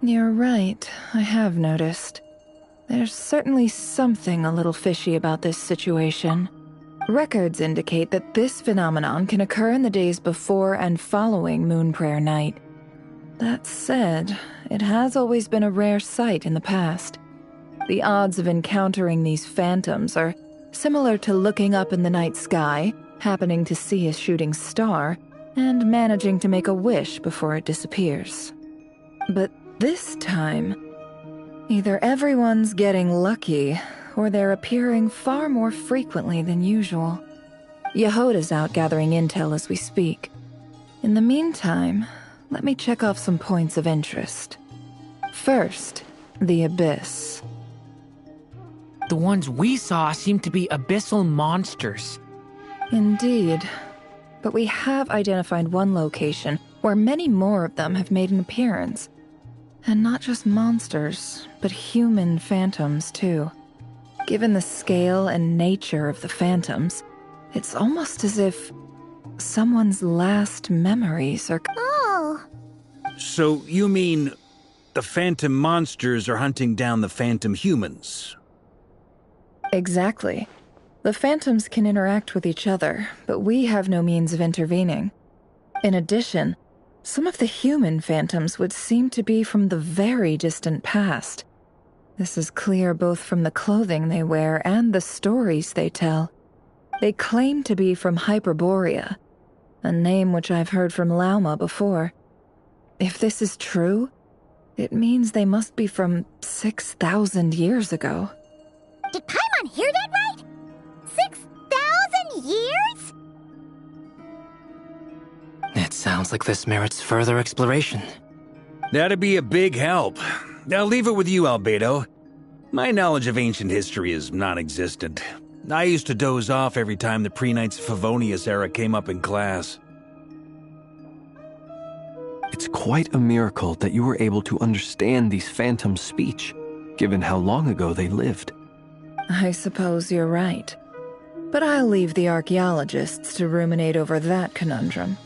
You're right, I have noticed. There's certainly something a little fishy about this situation. Records indicate that this phenomenon can occur in the days before and following Moon Prayer Night. That said, it has always been a rare sight in the past. The odds of encountering these phantoms are similar to looking up in the night sky, happening to see a shooting star, and managing to make a wish before it disappears. But this time, either everyone's getting lucky, or they're appearing far more frequently than usual. Yehoda's out gathering intel as we speak. In the meantime, let me check off some points of interest. First, the Abyss. The ones we saw seem to be abyssal monsters. Indeed. But we have identified one location where many more of them have made an appearance. And not just monsters, but human phantoms, too. Given the scale and nature of the phantoms, it's almost as if someone's last memories are... Oh! So you mean the phantom monsters are hunting down the phantom humans? Exactly. The phantoms can interact with each other, but we have no means of intervening. In addition, some of the human phantoms would seem to be from the very distant past. This is clear both from the clothing they wear and the stories they tell. They claim to be from Hyperborea, a name which I've heard from Lauma before. If this is true, it means they must be from 6,000 years ago. Did Paimon hear that right? 6,000 years? It sounds like this merits further exploration. That'd be a big help. I'll leave it with you, Albedo. My knowledge of ancient history is non-existent. I used to doze off every time the pre-Knights of Favonius era came up in class. It's quite a miracle that you were able to understand these phantoms' speech, given how long ago they lived. I suppose you're right. But I'll leave the archaeologists to ruminate over that conundrum.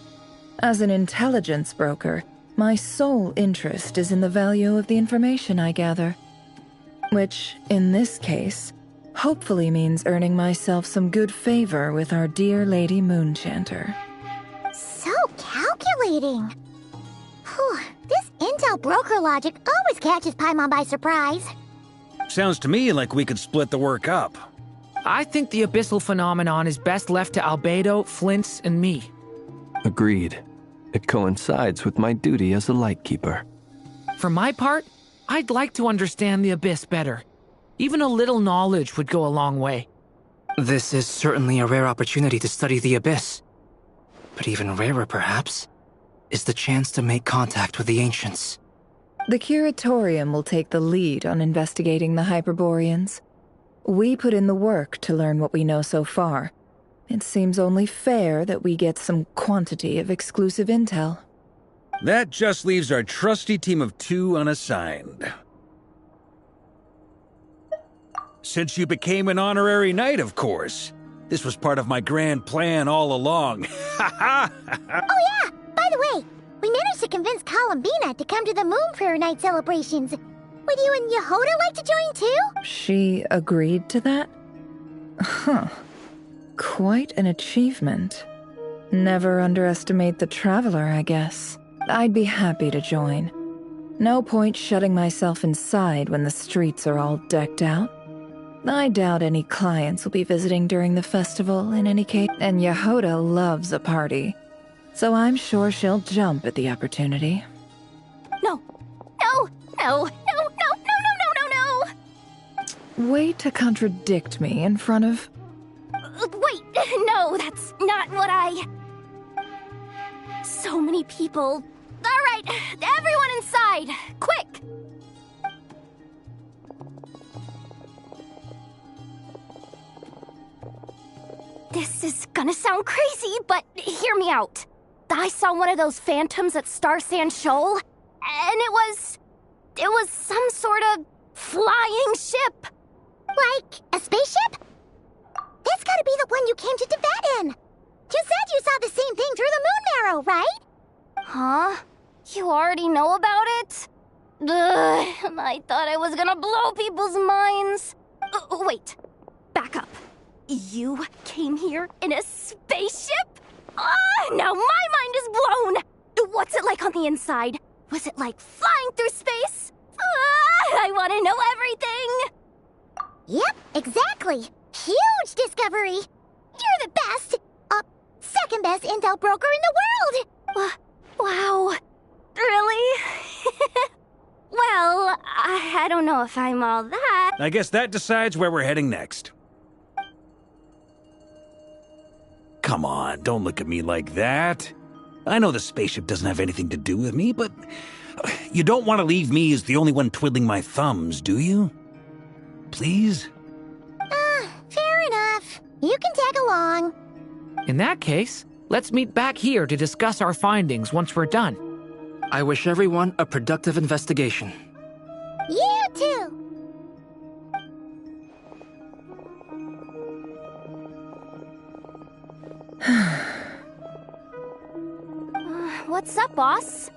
As an intelligence broker, my sole interest is in the value of the information I gather. Which, in this case, hopefully means earning myself some good favor with our dear Lady Moonchanter. So calculating. Whew, this intel broker logic always catches Paimon by surprise. Sounds to me like we could split the work up. I think the abyssal phenomenon is best left to Albedo, Flint's, and me. Agreed. It coincides with my duty as a lightkeeper. For my part, I'd like to understand the Abyss better. Even a little knowledge would go a long way. This is certainly a rare opportunity to study the Abyss. But even rarer, perhaps, is the chance to make contact with the Ancients. The Curatorium will take the lead on investigating the Hyperboreans. We put in the work to learn what we know so far. It seems only fair that we get some quantity of exclusive intel. That just leaves our trusty team of 2 unassigned. Since you became an honorary knight, of course. This was part of my grand plan all along. Ha ha! Oh yeah! By the way, we managed to convince Columbina to come to the Moon Prayer Night celebrations. Would you and Yehoda like to join too? She agreed to that? Huh. Quite an achievement. Never underestimate the traveler, I guess. I'd be happy to join. No point shutting myself inside when the streets are all decked out. I doubt any clients will be visiting during the festival in any case, and Yehoda loves a party. So I'm sure she'll jump at the opportunity. No. No! No! No! No! No! No! No! No! No! Way to contradict me in front of... Wait! No, that's not what I... So many people... Alright, everyone inside! Quick! This is gonna sound crazy, but hear me out. I saw one of those phantoms at Star Sand Shoal, and it was some sort of flying ship. Like a spaceship? That's gotta be the one you came to Tibet in. You said you saw the same thing through the moon marrow, right? Huh? You already know about it? Ugh, I thought I was gonna blow people's minds. Wait, back up. You came here in a spaceship? Now my mind is blown! What's it like on the inside? Was it like flying through space? I want to know everything! Yep, exactly. Huge discovery. You're the best, second best intel broker in the world. Wow. Really? Well, I don't know if I'm all that. I guess that decides where we're heading next. Come on, don't look at me like that. I know the spaceship doesn't have anything to do with me, but you don't want to leave me as the only one twiddling my thumbs, do you? Please? Fair enough. You can tag along. In that case, let's meet back here to discuss our findings once we're done. I wish everyone a productive investigation. You too. What's up, boss?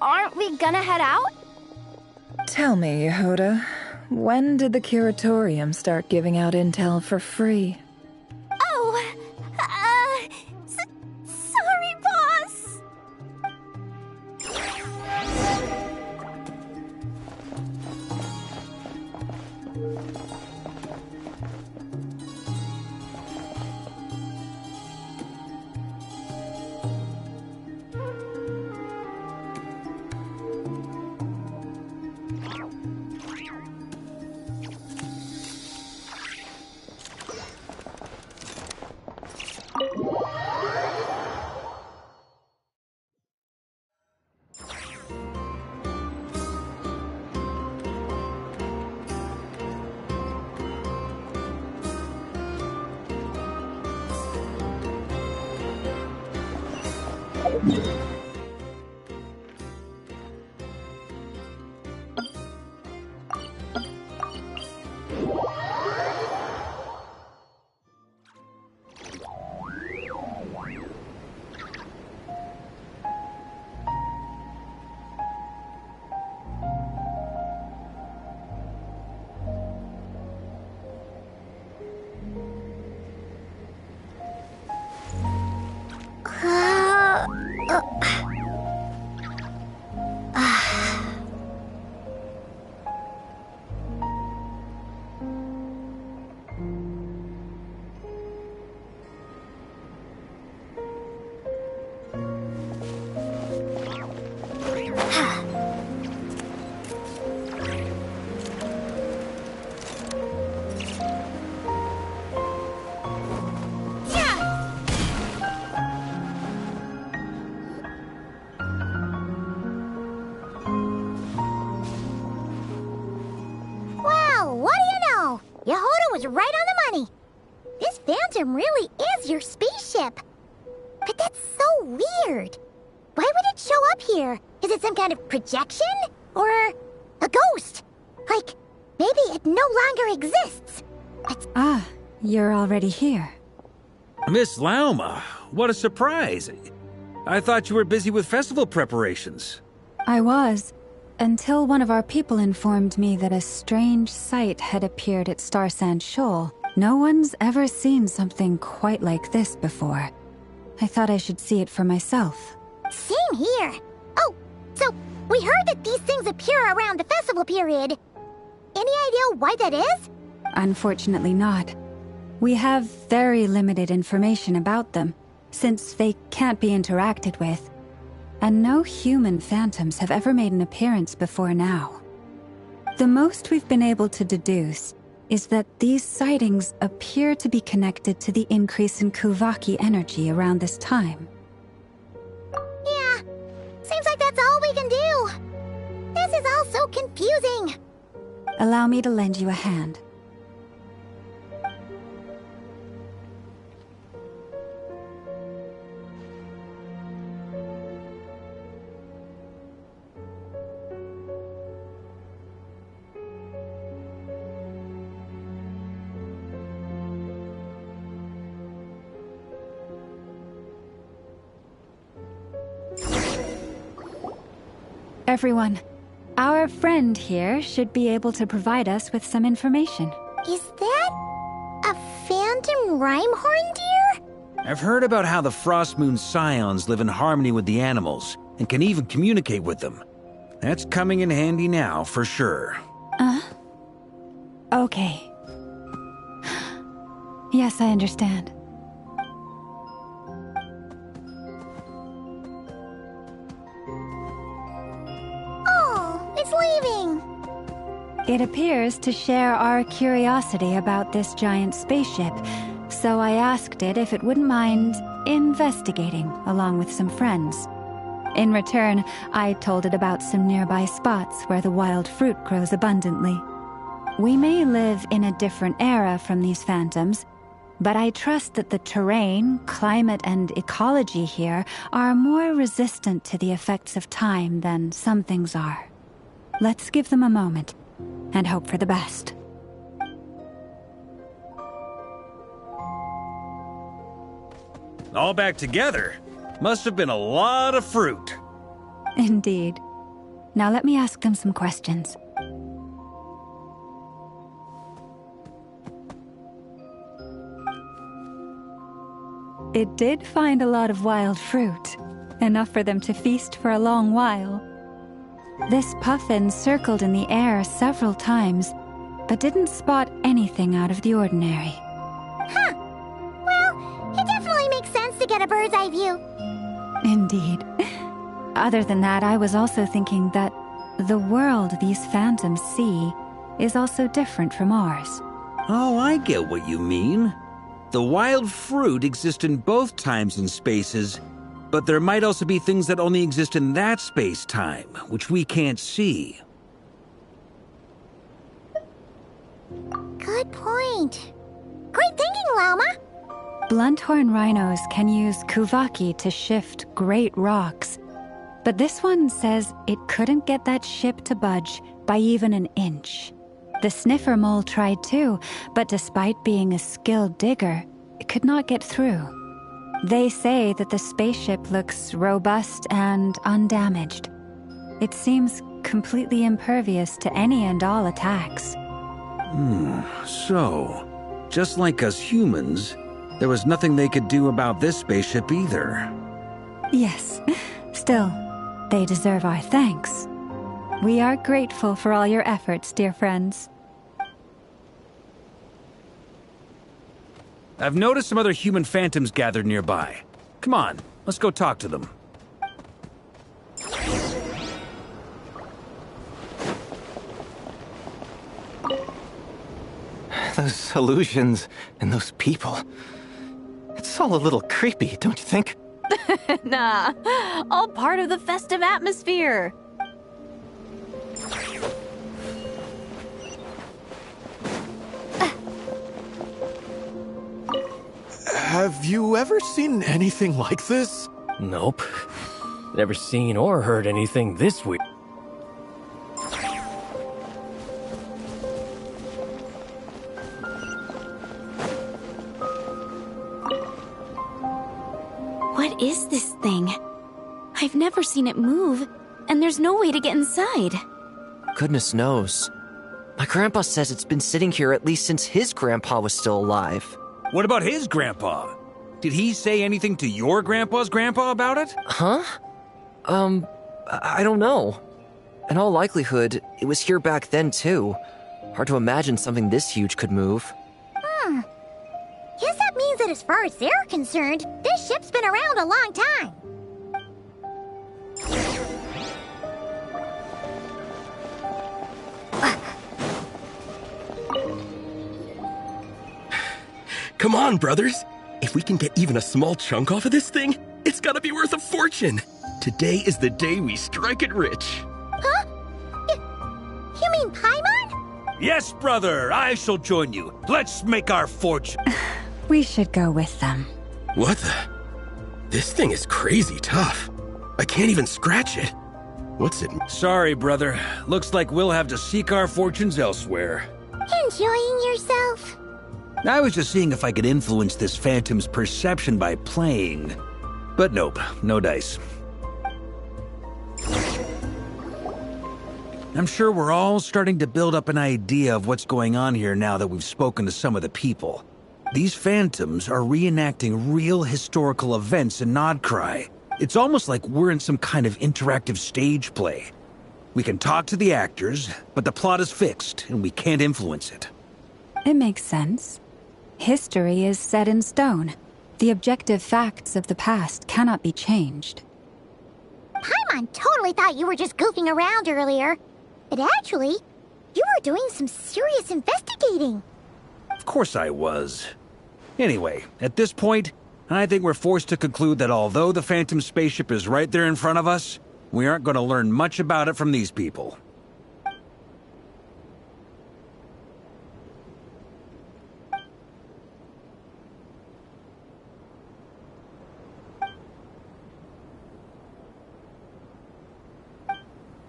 Aren't we gonna head out? Tell me, Yehoda, when did the curatorium start giving out intel for free? Oh, sorry, boss. Yehoda was right on the money. This Phantom really is your spaceship. But that's so weird. Why would it show up here? Is it some kind of projection? Or a ghost? Like, maybe it no longer exists. Ah, you're already here. Miss Lauma, what a surprise. I thought you were busy with festival preparations. I was, until one of our people informed me that a strange sight had appeared at Star Sand Shoal. No one's ever seen something quite like this before. I thought I should see it for myself. Same here. Oh, so we heard that these things appear around the festival period. Any idea why that is? Unfortunately not. We have very limited information about them, since they can't be interacted with. And no human phantoms have ever made an appearance before now. The most we've been able to deduce is that these sightings appear to be connected to the increase in Kuvaki energy around this time. Yeah, seems like that's all we can do. This is all so confusing. Allow me to lend you a hand. Everyone, our friend here should be able to provide us with some information. Is that a phantom rhymehorn deer? I've heard about how the Frost Moon scions live in harmony with the animals and can even communicate with them. That's coming in handy now, for sure. Okay. Yes, I understand. Oh, it's leaving. It appears to share our curiosity about this giant spaceship, so I asked it if it wouldn't mind investigating along with some friends. In return, I told it about some nearby spots where the wild fruit grows abundantly. We may live in a different era from these phantoms, but I trust that the terrain, climate, and ecology here are more resistant to the effects of time than some things are. Let's give them a moment and hope for the best. All back together? Must have been a lot of fruit. Indeed. Now let me ask them some questions. It did find a lot of wild fruit, enough for them to feast for a long while. This puffin circled in the air several times, but didn't spot anything out of the ordinary. Huh. Well, it definitely makes sense to get a bird's eye view. Indeed. Other than that, I was also thinking that the world these phantoms see is also different from ours. Oh, I get what you mean. The wild fruit exist in both times and spaces, but there might also be things that only exist in that space-time, which we can't see. Good point. Great thinking, Llama. Blunthorn rhinos can use kuvaki to shift great rocks, but this one says it couldn't get that ship to budge by even an inch. The sniffer mole tried too, but despite being a skilled digger, it could not get through. They say that the spaceship looks robust and undamaged. It seems completely impervious to any and all attacks. So, just like us humans, there was nothing they could do about this spaceship either. Yes. Still, they deserve our thanks. We are grateful for all your efforts, dear friends. I've noticed some other human phantoms gathered nearby. Come on, let's go talk to them. Those illusions and those people. It's all a little creepy, don't you think? Nah, all part of the festive atmosphere. Have you ever seen anything like this? Nope. Never seen or heard anything this weird. What is this thing? I've never seen it move, and there's no way to get inside. Goodness knows. My grandpa says it's been sitting here at least since his grandpa was still alive. What about his grandpa? Did he say anything to your grandpa's grandpa about it? Huh? I don't know. In all likelihood, it was here back then too. Hard to imagine something this huge could move. Guess that means that as far as they're concerned, this ship's been around a long time. Come on, brothers. If we can get even a small chunk off of this thing, it's gotta be worth a fortune. Today is the day we strike it rich. Huh? You mean Paimon? Yes, brother, I shall join you. Let's make our fortune. We should go with them. What the? This thing is crazy tough. I can't even scratch it. What's it? Sorry, brother. Looks like we'll have to seek our fortunes elsewhere. Enjoying yourself? I was just seeing if I could influence this phantom's perception by playing. But nope, no dice. I'm sure we're all starting to build up an idea of what's going on here now that we've spoken to some of the people. These phantoms are reenacting real historical events in Nodcry. It's almost like we're in some kind of interactive stage play. We can talk to the actors, but the plot is fixed, and we can't influence it. It makes sense. History is set in stone. The objective facts of the past cannot be changed. Paimon totally thought you were just goofing around earlier. But actually, you were doing some serious investigating. Of course I was. Anyway, at this point, I think we're forced to conclude that although the Phantom spaceship is right there in front of us, we aren't going to learn much about it from these people.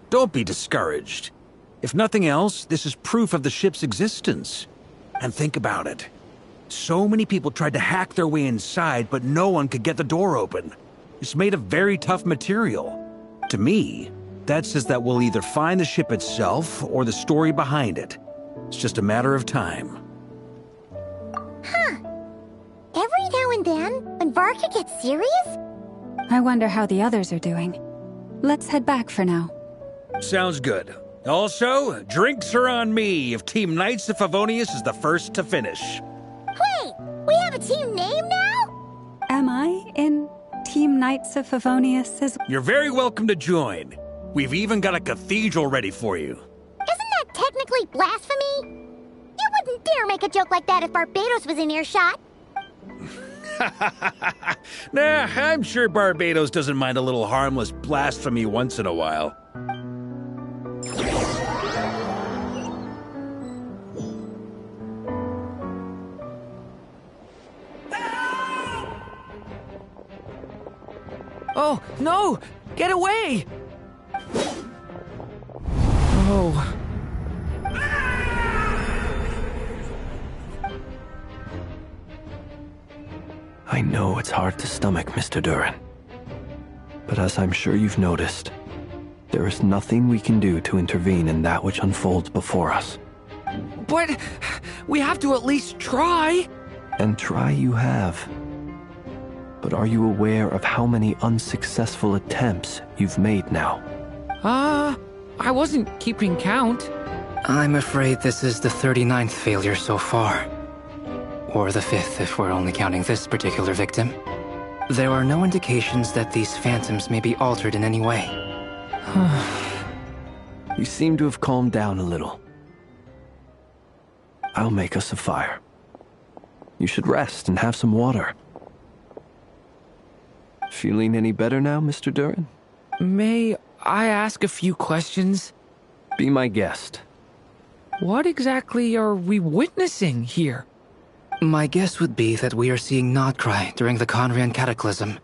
Don't be discouraged. If nothing else, this is proof of the ship's existence. And think about it. So many people tried to hack their way inside, but no one could get the door open. It's made of very tough material. To me, that says that we'll either find the ship itself or the story behind it. It's just a matter of time. Huh. Every now and then, when Varka gets serious... I wonder how the others are doing. Let's head back for now. Sounds good. Also, drinks are on me if Team Knights of Favonius is the first to finish. Wait, we have a team name now? Am I in Team Knights of Favonius as... You're very welcome to join. We've even got a cathedral ready for you. Isn't that technically blasphemy? You wouldn't dare make a joke like that if Barbados was in earshot. Nah, I'm sure Barbados doesn't mind a little harmless blasphemy once in a while. Oh, no! Get away! Oh. I know it's hard to stomach, Mr. Duran. But as I'm sure you've noticed, there is nothing we can do to intervene in that which unfolds before us. But we have to at least try! And try you have. But are you aware of how many unsuccessful attempts you've made now? I wasn't keeping count. I'm afraid this is the 39th failure so far. Or the 5th if we're only counting this particular victim. There are no indications that these phantoms may be altered in any way. You seem to have calmed down a little. I'll make us a fire. You should rest and have some water. Feeling any better now, Mr. Duran? May I ask a few questions? Be my guest. What exactly are we witnessing here? My guess would be that we are seeing Nodcry during the Conrian Cataclysm.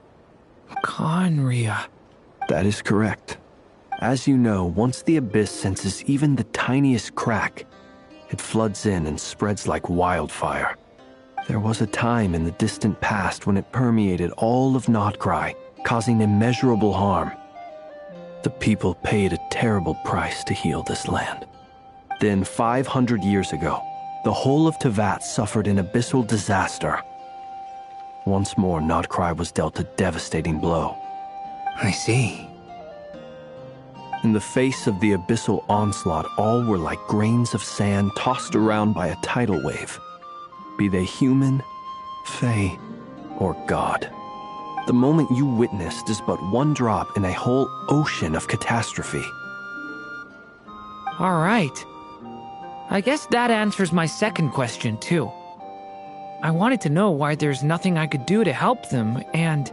Conria. That is correct. As you know, once the Abyss senses even the tiniest crack, it floods in and spreads like wildfire. There was a time in the distant past when it permeated all of Nodcry, causing immeasurable harm. The people paid a terrible price to heal this land. Then, 500 years ago, the whole of Teyvat suffered an abyssal disaster. Once more, Nodcry was dealt a devastating blow. I see. In the face of the abyssal onslaught, all were like grains of sand tossed around by a tidal wave. Be they human, fae, or god. The moment you witnessed is but one drop in a whole ocean of catastrophe. All right. I guess that answers my second question, too. I wanted to know why there's nothing I could do to help them, and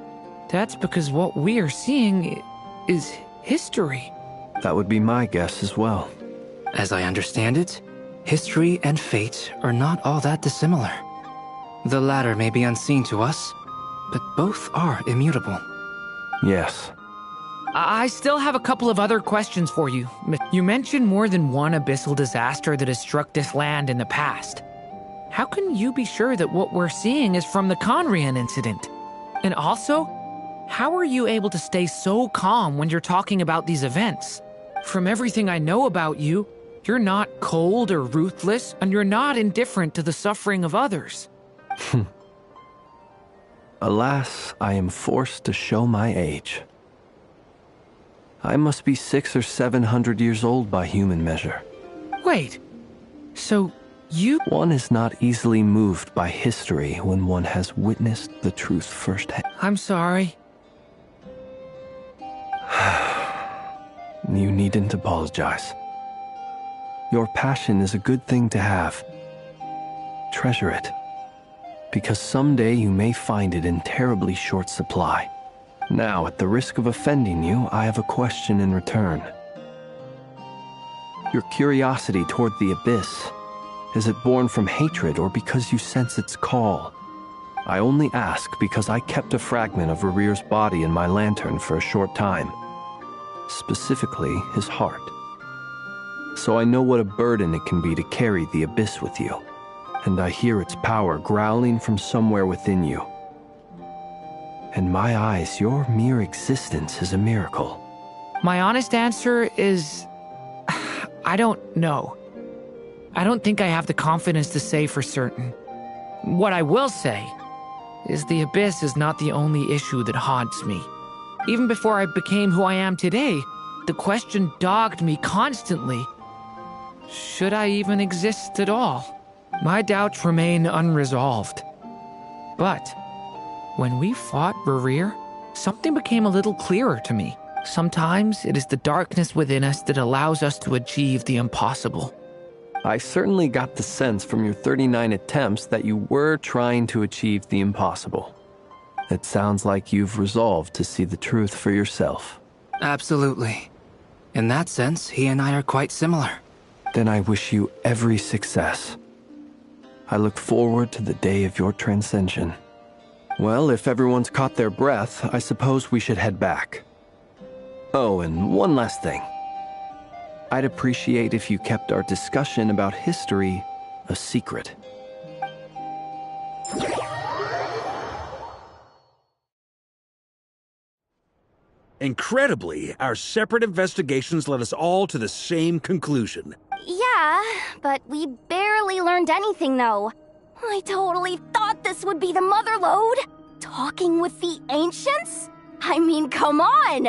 that's because what we are seeing is history. That would be my guess as well. As I understand it, history and fate are not all that dissimilar. The latter may be unseen to us, but both are immutable. Yes. I still have a couple of other questions for you. You mentioned more than one abyssal disaster that has struck this land in the past. How can you be sure that what we're seeing is from the Conrian incident? And also, how are you able to stay so calm when you're talking about these events? From everything I know about you, you're not cold or ruthless, and you're not indifferent to the suffering of others. Alas, I am forced to show my age. I must be 600 or 700 years old by human measure. Wait, so you... One is not easily moved by history when one has witnessed the truth firsthand. I'm sorry. You needn't apologize. Your passion is a good thing to have. Treasure it, because someday you may find it in terribly short supply. Now, at the risk of offending you, I have a question in return. Your curiosity toward the abyss, is it born from hatred or because you sense its call? I only ask because I kept a fragment of Rarir's body in my lantern for a short time. Specifically, his heart. So I know what a burden it can be to carry the abyss with you. And I hear its power growling from somewhere within you. In my eyes, your mere existence is a miracle. My honest answer is... I don't know. I don't think I have the confidence to say for certain. What I will say is the abyss is not the only issue that haunts me. Even before I became who I am today, the question dogged me constantly. Should I even exist at all? My doubts remain unresolved. But when we fought Rarir, something became a little clearer to me. Sometimes it is the darkness within us that allows us to achieve the impossible. I certainly got the sense from your 39 attempts that you were trying to achieve the impossible. It sounds like you've resolved to see the truth for yourself. Absolutely. In that sense, he and I are quite similar. Then I wish you every success. I look forward to the day of your transcension. Well, if everyone's caught their breath, I suppose we should head back. Oh, and one last thing. I'd appreciate if you kept our discussion about history a secret. Incredibly, our separate investigations led us all to the same conclusion. Yeah, but we barely learned anything, though. I totally thought this would be the mother lode. Talking with the ancients? I mean, come on!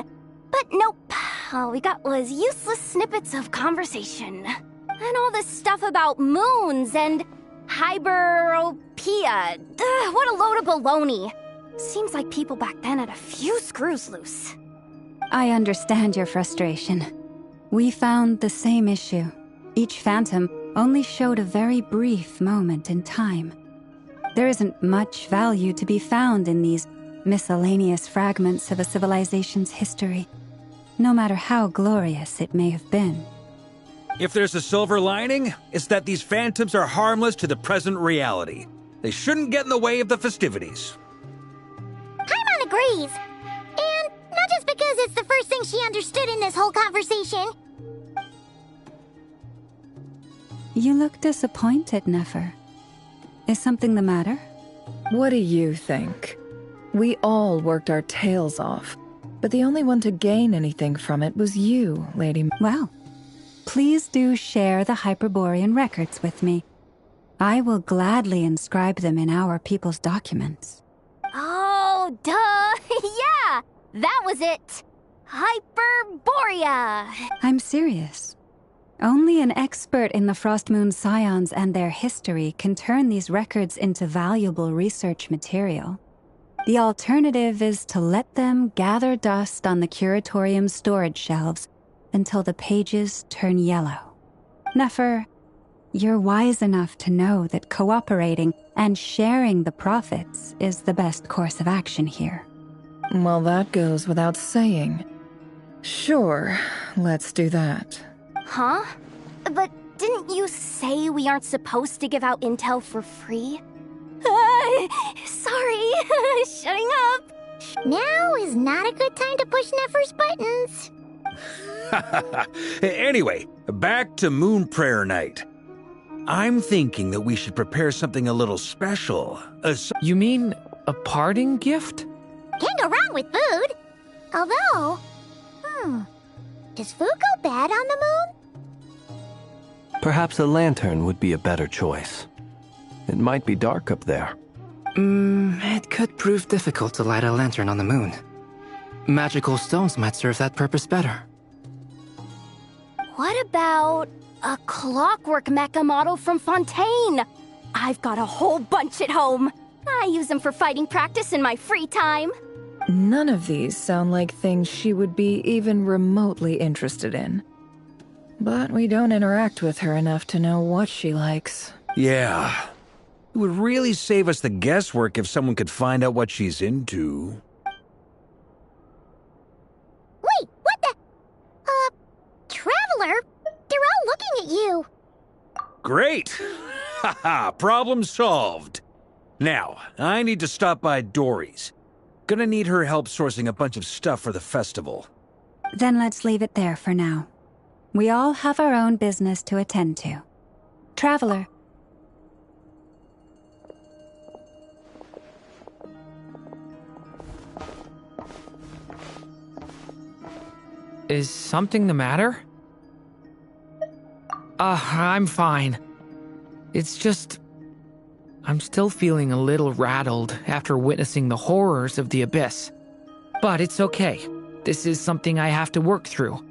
But nope. All we got was useless snippets of conversation. And all this stuff about moons and hyperopia. What a load of baloney. Seems like people back then had a few screws loose. I understand your frustration. We found the same issue. Each phantom only showed a very brief moment in time. There isn't much value to be found in these miscellaneous fragments of a civilization's history, no matter how glorious it may have been. If there's a silver lining, it's that these phantoms are harmless to the present reality. They shouldn't get in the way of the festivities. Paimon agrees. And not just because it's the first thing she understood in this whole conversation. You look disappointed, Nefer. Is something the matter? What do you think? We all worked our tails off, but the only one to gain anything from it was you, Lady... Well, please do share the Hyperborean records with me. I will gladly inscribe them in our people's documents. Oh, duh! Yeah! That was it! Hyperborea! I'm serious. Only an expert in the Frostmoon Scions and their history can turn these records into valuable research material. The alternative is to let them gather dust on the Curatorium's storage shelves until the pages turn yellow. Nefer, you're wise enough to know that cooperating and sharing the profits is the best course of action here. Well, that goes without saying. Sure, let's do that. Huh? But didn't you say we aren't supposed to give out intel for free? Sorry, shutting up. Now is not a good time to push Nefer's buttons. Anyway, back to Moon Prayer Night. I'm thinking that we should prepare something a little special. You mean a parting gift? Can't go wrong with food. Although, Does food go bad on the moon? Perhaps a lantern would be a better choice. It might be dark up there. It could prove difficult to light a lantern on the moon. Magical stones might serve that purpose better. What about a clockwork mecha model from Fontaine? I've got a whole bunch at home. I use them for fighting practice in my free time. None of these sound like things she would be even remotely interested in. But we don't interact with her enough to know what she likes. Yeah. It would really save us the guesswork if someone could find out what she's into. Wait, what the? Traveler? They're all looking at you. Great! Haha, problem solved. Now, I need to stop by Dory's. Gonna need her help sourcing a bunch of stuff for the festival. Then let's leave it there for now. We all have our own business to attend to. Traveler. Is something the matter? I'm fine. It's just... I'm still feeling a little rattled after witnessing the horrors of the Abyss. But it's okay. This is something I have to work through.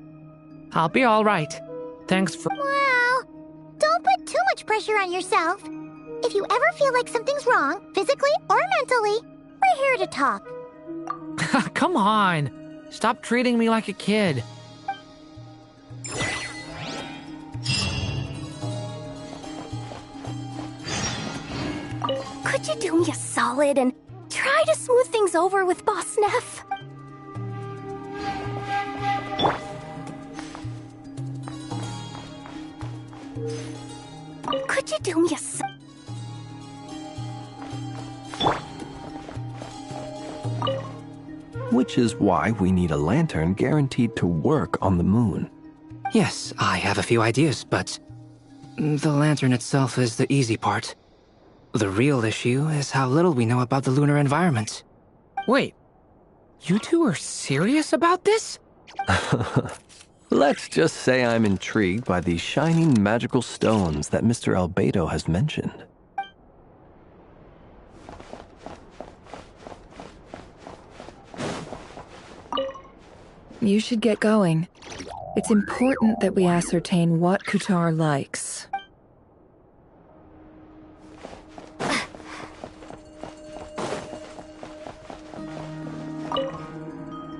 I'll be all right. Thanks for... Well, don't put too much pressure on yourself. If you ever feel like something's wrong, physically or mentally, we're here to talk. Come on. Stop treating me like a kid. Could you do me a solid and try to smooth things over with Boss Neff? Could you do me a Which is why we need a lantern guaranteed to work on the moon. Yes, I have a few ideas, but the lantern itself is the easy part. The real issue is how little we know about the lunar environment. Wait, you two are serious about this? Let's just say I'm intrigued by these shining magical stones that Mr. Albedo has mentioned. You should get going. It's important that we ascertain what Kutar likes.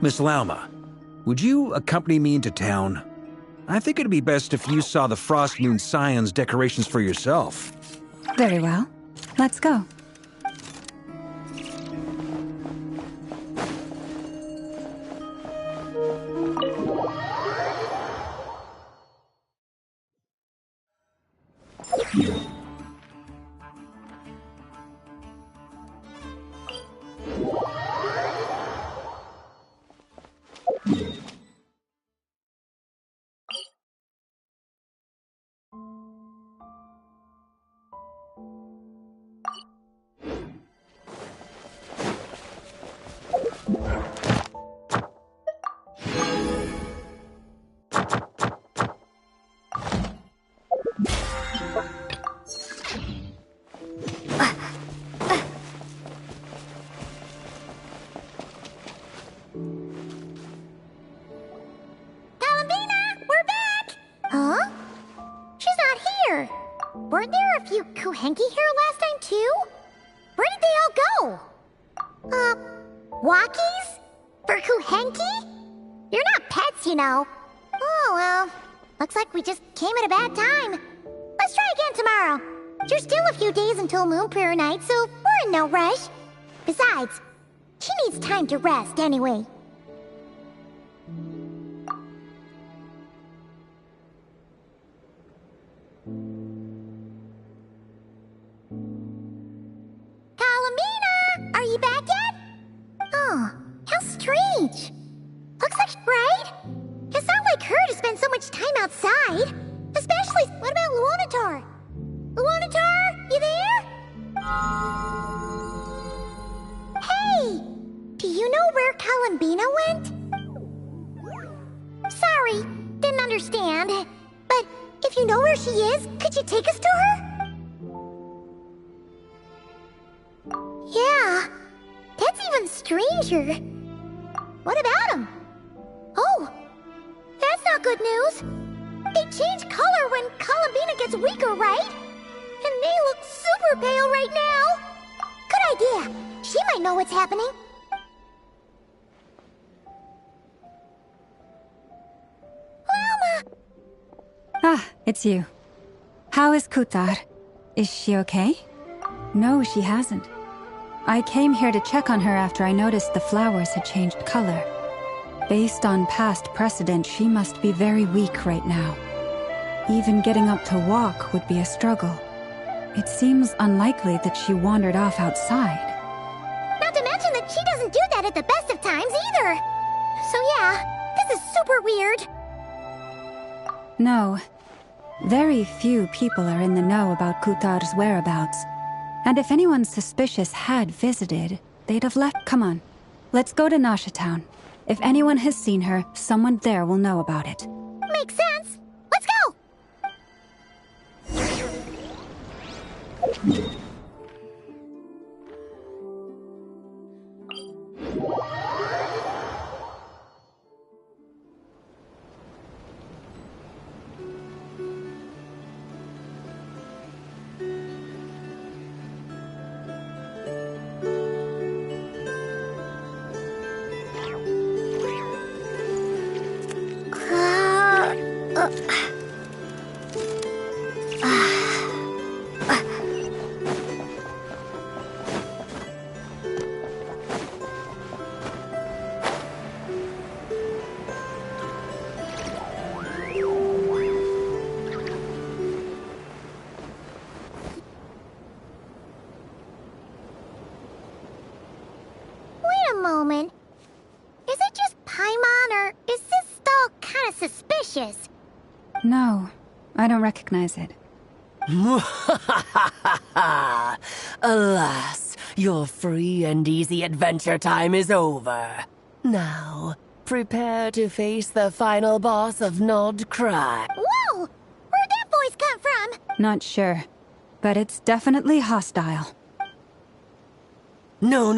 Miss Lauma, would you accompany me into town? I think it'd be best if you saw the Frost Moon Scions decorations for yourself. Very well. Let's go. Weren't there a few Kuhenki here last time, too? Where did they all go? Walkies? For Kuhenki? You're not pets, you know. Oh, well. Looks like we just came at a bad time. Let's try again tomorrow. There's still a few days until Moon Prayer Night, so we're in no rush. Besides, she needs time to rest anyway. Are you back yet? Oh, how strange. Looks like, right? It's not like her to spend so much time outside. Especially, what about Luonatar? Luonatar, you there? Hey! Do you know where Columbina went? Sorry, didn't understand. But if you know where she is, could you take us to her? Yeah, that's even stranger. What about him? Oh, that's not good news. They change color when Columbina gets weaker, right? And they look super pale right now. Good idea. She might know what's happening. Velma! Ah, it's you. How is Kutar? Is she okay? No, she hasn't. I came here to check on her after I noticed the flowers had changed color. Based on past precedent, she must be very weak right now. Even getting up to walk would be a struggle. It seems unlikely that she wandered off outside. Not to mention that she doesn't do that at the best of times either. So yeah, this is super weird. No. Very few people are in the know about Kutar's whereabouts. And if anyone suspicious had visited, they'd have left. Come on, let's go to Nasha Town. If anyone has seen her, someone there will know about it. Makes sense. Let's go! Moment. Is it just Paimon, or is this stall kind of suspicious? No, I don't recognize it. Alas, your free and easy adventure time is over. Now, prepare to face the final boss of Nod Cry. Whoa! Where'd that voice come from? Not sure, but it's definitely hostile. No,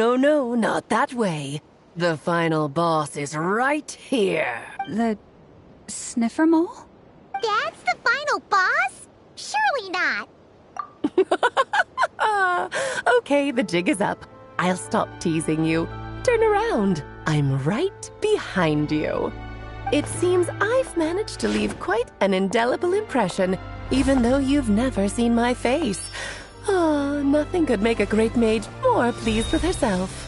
not that way. The final boss is right here. The sniffer mole? That's the final boss? Surely not. Okay, the jig is up. I'll stop teasing you. Turn around. I'm right behind you. It seems I've managed to leave quite an indelible impression, even though you've never seen my face. Ah, nothing could make a great mage more pleased with herself.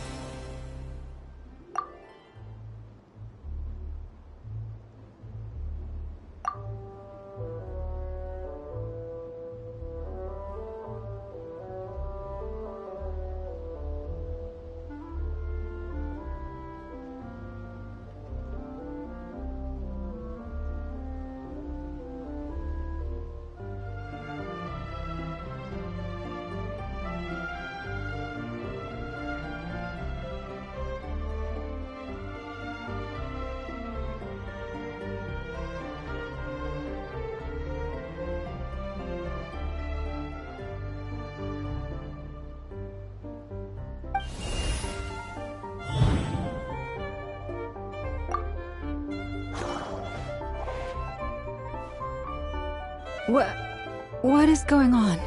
What is going on?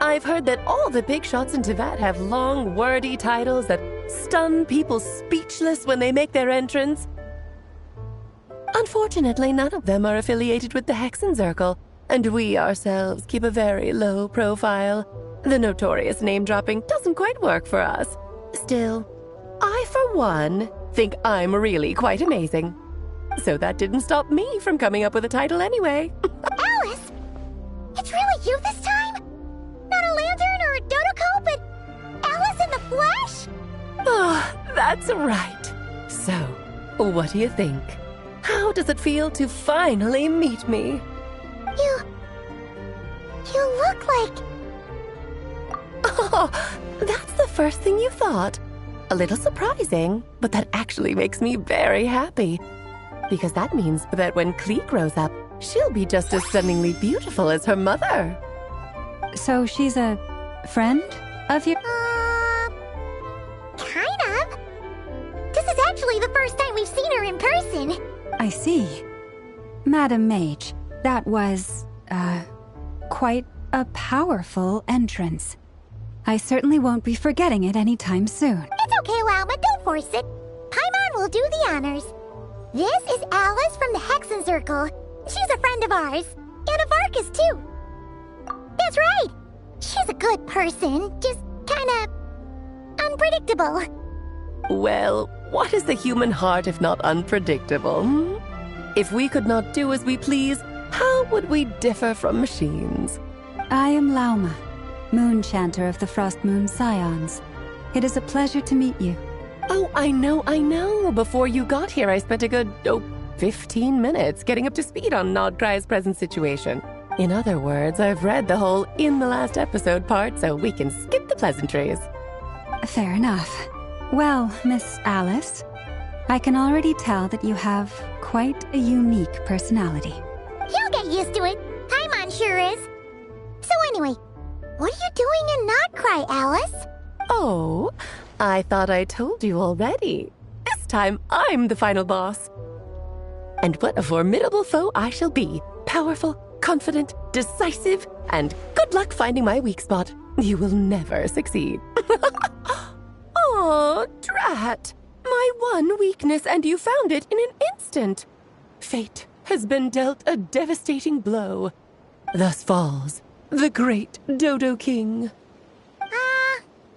I've heard that all the big shots in Teyvat have long, wordy titles that stun people speechless when they make their entrance. Unfortunately, none of them are affiliated with the Hexenzirkel, and we ourselves keep a very low profile. The notorious name-dropping doesn't quite work for us. Still, I, for one, think I'm really quite amazing. So that didn't stop me from coming up with a title anyway. Alice! It's really you this time? Not a lantern or a Dodoko, but Alice in the flesh? Oh, that's right. So, what do you think? How does it feel to finally meet me? You look like... Oh, that's the first thing you thought. A little surprising, but that actually makes me very happy. because that means that when Klee grows up, she'll be just as stunningly beautiful as her mother. So she's a friend of your... Kind of. This is actually the first time we've seen her in person. I see. Madam Mage, that was, quite a powerful entrance. I certainly won't be forgetting it anytime soon. It's okay, Lauma, don't force it. Paimon will do the honors. This is Alice from the Hexen Circle. She's a friend of ours. And of Arcus, too. That's right. She's a good person, just kinda unpredictable. Well, what is the human heart if not unpredictable? If we could not do as we please, how would we differ from machines? I am Lauma, Moon Chanter of the Frost Moon Scions. It is a pleasure to meet you. Oh, I know. Before you got here, I spent a good, 15 minutes getting up to speed on Nodcry's present situation. In other words, I've read the whole in the last episode part, so we can skip the pleasantries. Fair enough. Well, Miss Alice, I can already tell that you have quite a unique personality. You'll get used to it. Paimon sure is. So anyway, what are you doing in Nodcry, Alice? Oh, I thought I told you already. This time, I'm the final boss. And what a formidable foe I shall be. Powerful, confident, decisive, and good luck finding my weak spot. You will never succeed. Oh, drat. My one weakness, and you found it in an instant. Fate has been dealt a devastating blow. Thus falls the great Dodo King.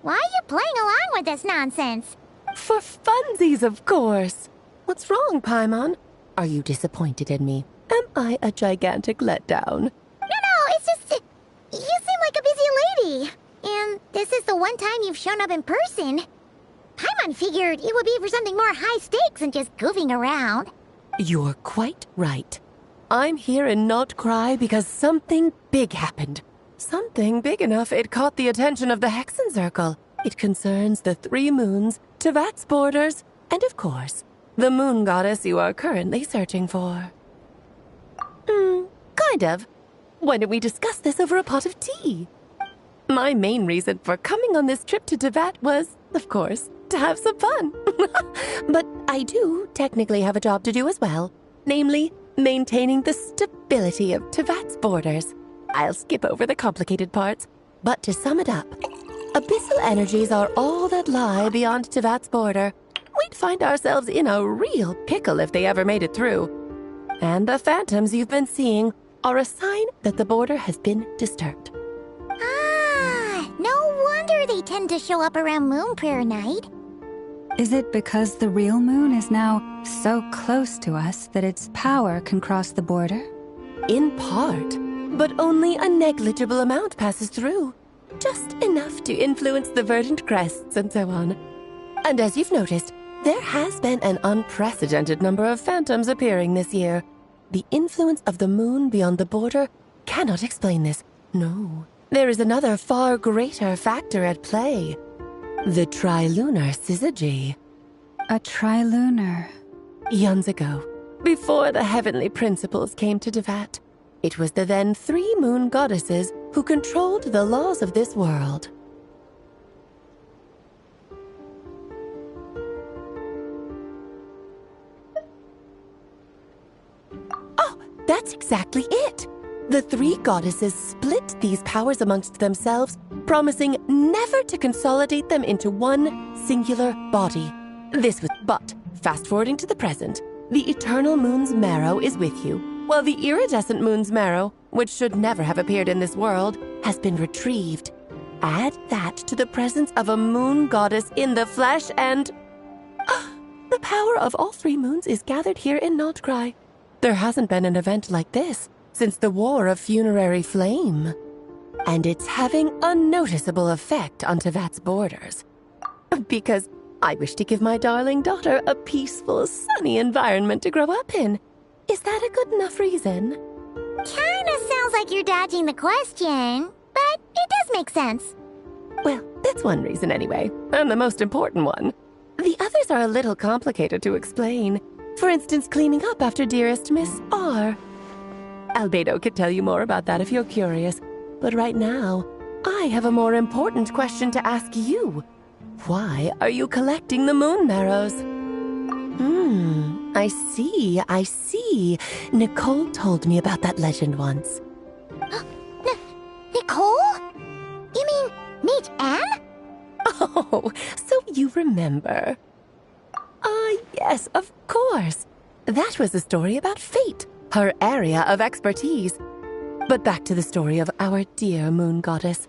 Why are you playing along with this nonsense? For funsies, of course. What's wrong, Paimon? Are you disappointed in me? Am I a gigantic letdown? No, it's just... You seem like a busy lady. And this is the one time you've shown up in person. Paimon figured it would be for something more high stakes than just goofing around. You're quite right. I'm here in Nodcry because something big happened. Something big enough it caught the attention of the Hexen Circle. It concerns the 3 moons, Tevat's borders, and of course, the moon goddess you are currently searching for. Kind of. Why don't we discuss this over a pot of tea? My main reason for coming on this trip to Tevat was, of course, to have some fun. But I do technically have a job to do as well, namely, maintaining the stability of Tevat's borders. I'll skip over the complicated parts, but to sum it up, abyssal energies are all that lie beyond Tevat's border. We'd find ourselves in a real pickle if they ever made it through. And the phantoms you've been seeing are a sign that the border has been disturbed. No wonder they tend to show up around Moon Prayer Night. Is it because the real moon is now so close to us that its power can cross the border? In part, but only a negligible amount passes through. Just enough to influence the verdant crests and so on. And as you've noticed, there has been an unprecedented number of phantoms appearing this year. The influence of the moon beyond the border cannot explain this. No, there is another far greater factor at play. The trilunar syzygy. A trilunar? Eons ago, before the heavenly principles came to Tevat, it was the then 3 moon goddesses who controlled the laws of this world. Oh, that's exactly it! The 3 goddesses split these powers amongst themselves, promising never to consolidate them into one singular body. But, fast-forwarding to the present, the eternal moon's marrow is with you, while the iridescent moon's marrow, which should never have appeared in this world, has been retrieved. Add that to the presence of a moon goddess in the flesh and... the power of all 3 moons is gathered here in Nodcry. There hasn't been an event like this since the War of Funerary Flame. And it's having a noticeable effect on Tevat's borders. Because I wish to give my darling daughter a peaceful, sunny environment to grow up in. Is that a good enough reason? Kinda sounds like you're dodging the question, but it does make sense. Well, that's one reason anyway, and the most important one. The others are a little complicated to explain. For instance, cleaning up after dearest Miss R. Albedo could tell you more about that if you're curious. But right now, I have a more important question to ask you. Why are you collecting the moon marrows? I see. Nicole told me about that legend once. Nicole? You mean Nate Anne? Oh, so you remember. Yes, of course. That was a story about fate, her area of expertise. But back to the story of our dear moon goddess.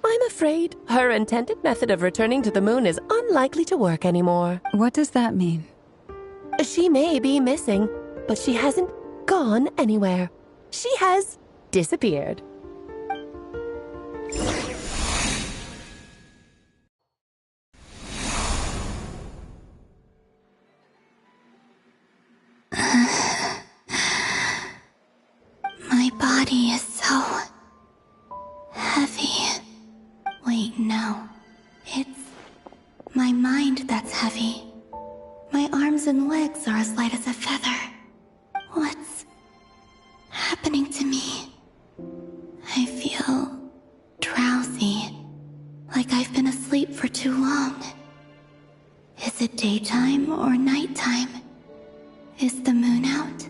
I'm afraid her intended method of returning to the moon is unlikely to work anymore. What does that mean? She may be missing, but she hasn't gone anywhere. She has disappeared. My body is so heavy. Wait, no. It's my mind that's heavy. My arms and legs are as light as a feather. What's happening to me? I feel drowsy, like I've been asleep for too long. Is it daytime or nighttime? Is the moon out?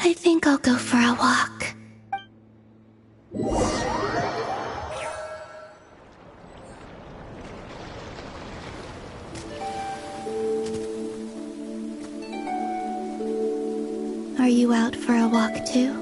I think I'll go for a walk. Are you out for a walk too?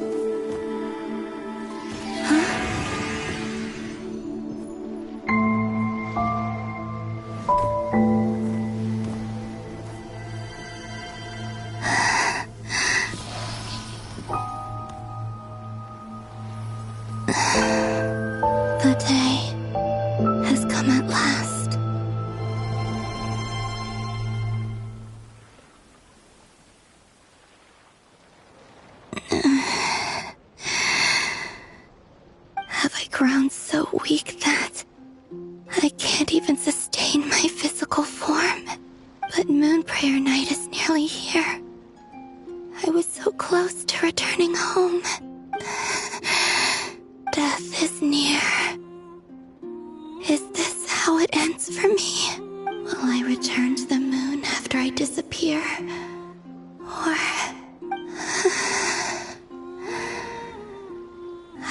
The day has come at last. Have I grown so weak that I can't even sustain my physical form? But Moon Prayer Night is nearly here. I was so close to returning home. Death is near. Is this how it ends for me? Will I return to the moon after I disappear? Or...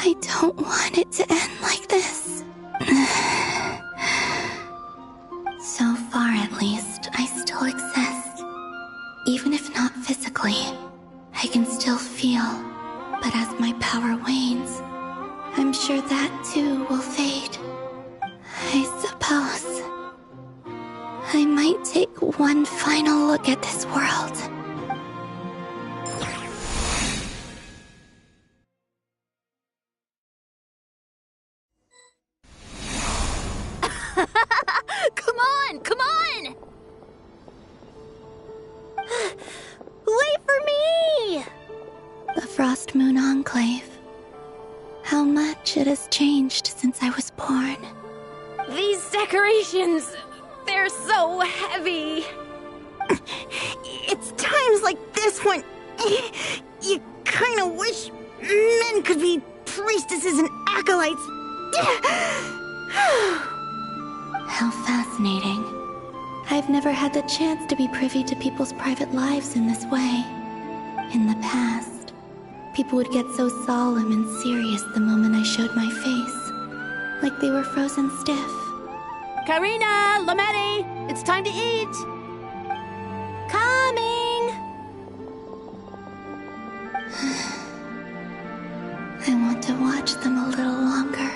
I don't want it to end like this. So far, at least, I still exist. Even if not physically, I can still feel. But as my power wanes, I'm sure that too will fade. I suppose I might take one final look at this world. Come on! Come on! Wait for me! The Frost Moon Enclave. How much it has changed since I was born. These decorations, they're so heavy. It's times like this when you kind of wish men could be priestesses and acolytes. How fascinating. I've never had the chance to be privy to people's private lives in this way. In the past, people would get so solemn and serious the moment I showed my face, like they were frozen stiff. Karina, Lametti, it's time to eat. Coming. I want to watch them a little longer.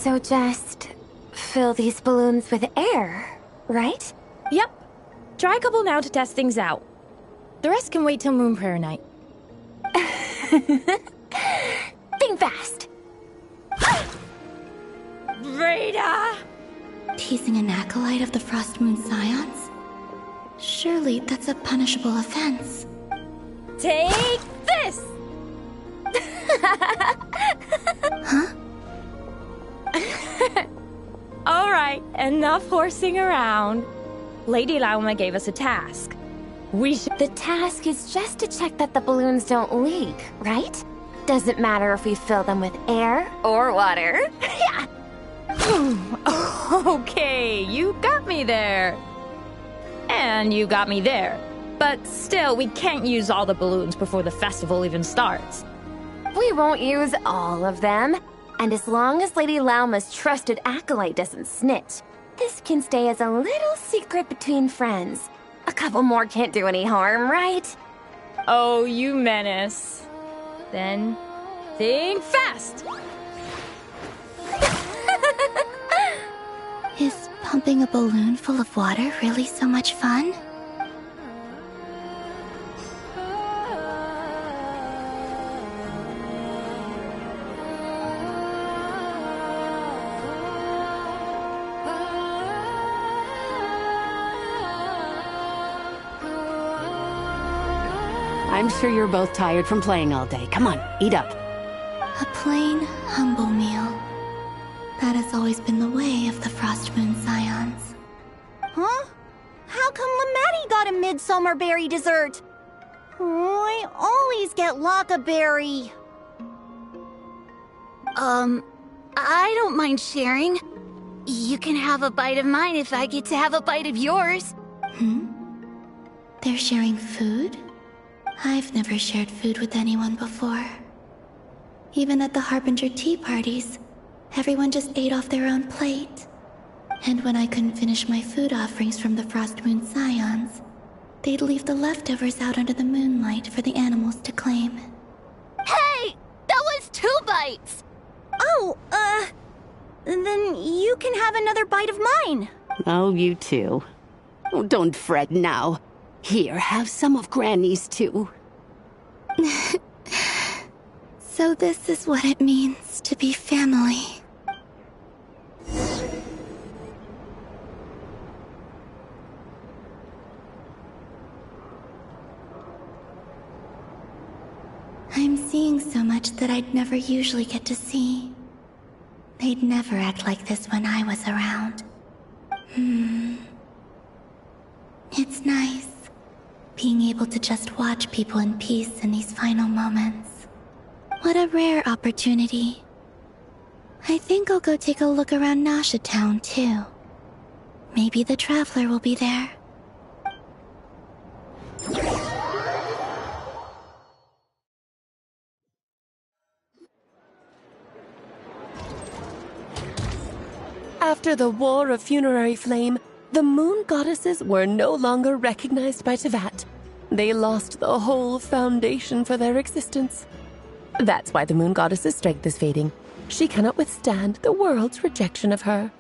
So just fill these balloons with air, right? Yep. Try a couple now to test things out. The rest can wait till Moon Prayer night. Think fast. Rita! Teasing an acolyte of the Frost Moon Scions? Surely that's a punishable offense. Take this! Huh? Alright, enough horsing around. Lady Lauma gave us a task. The task is just to check that the balloons don't leak, right? Doesn't matter if we fill them with air or water. Yeah. Okay, you got me there. And you got me there. But still, we can't use all the balloons before the festival even starts. We won't use all of them. And as long as Lady Lauma's trusted acolyte doesn't snitch, this can stay as a little secret between friends. A couple more can't do any harm, right? Oh, you menace. Then, think fast! Is pumping a balloon full of water really so much fun? I'm sure you're both tired from playing all day. Come on, eat up. A plain, humble meal. That has always been the way of the Frost Moon Scions. Huh? How come Lametti got a midsummer berry dessert? Oh, I always get Lockaberry. I don't mind sharing. You can have a bite of mine if I get to have a bite of yours. They're sharing food? I've never shared food with anyone before. Even at the Harbinger tea parties, everyone just ate off their own plate. And when I couldn't finish my food offerings from the Frost Moon Scions, they'd leave the leftovers out under the moonlight for the animals to claim. Hey! That was 2 bites! Oh, then you can have another bite of mine. Oh, you too. Oh, don't fret now. Here, have some of Granny's too. So this is what it means to be family. I'm seeing so much that I'd never usually get to see. They'd never act like this when I was around. It's nice, being able to just watch people in peace in these final moments. What a rare opportunity. I think I'll go take a look around Nasha Town, too. Maybe the Traveler will be there. After the War of Funerary Flame, the Moon Goddesses were no longer recognized by Teyvat. They lost the whole foundation for their existence. That's why the Moon Goddess's strength is fading. She cannot withstand the world's rejection of her.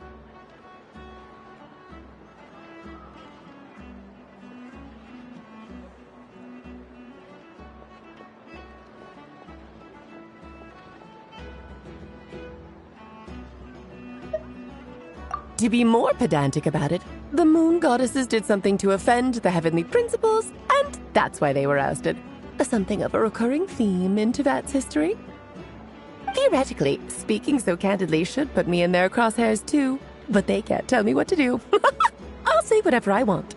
To be more pedantic about it, the Moon Goddesses did something to offend the heavenly principles, and that's why they were ousted. Something of a recurring theme in Teyvat's history. Theoretically, speaking so candidly should put me in their crosshairs too, but they can't tell me what to do. I'll say whatever I want.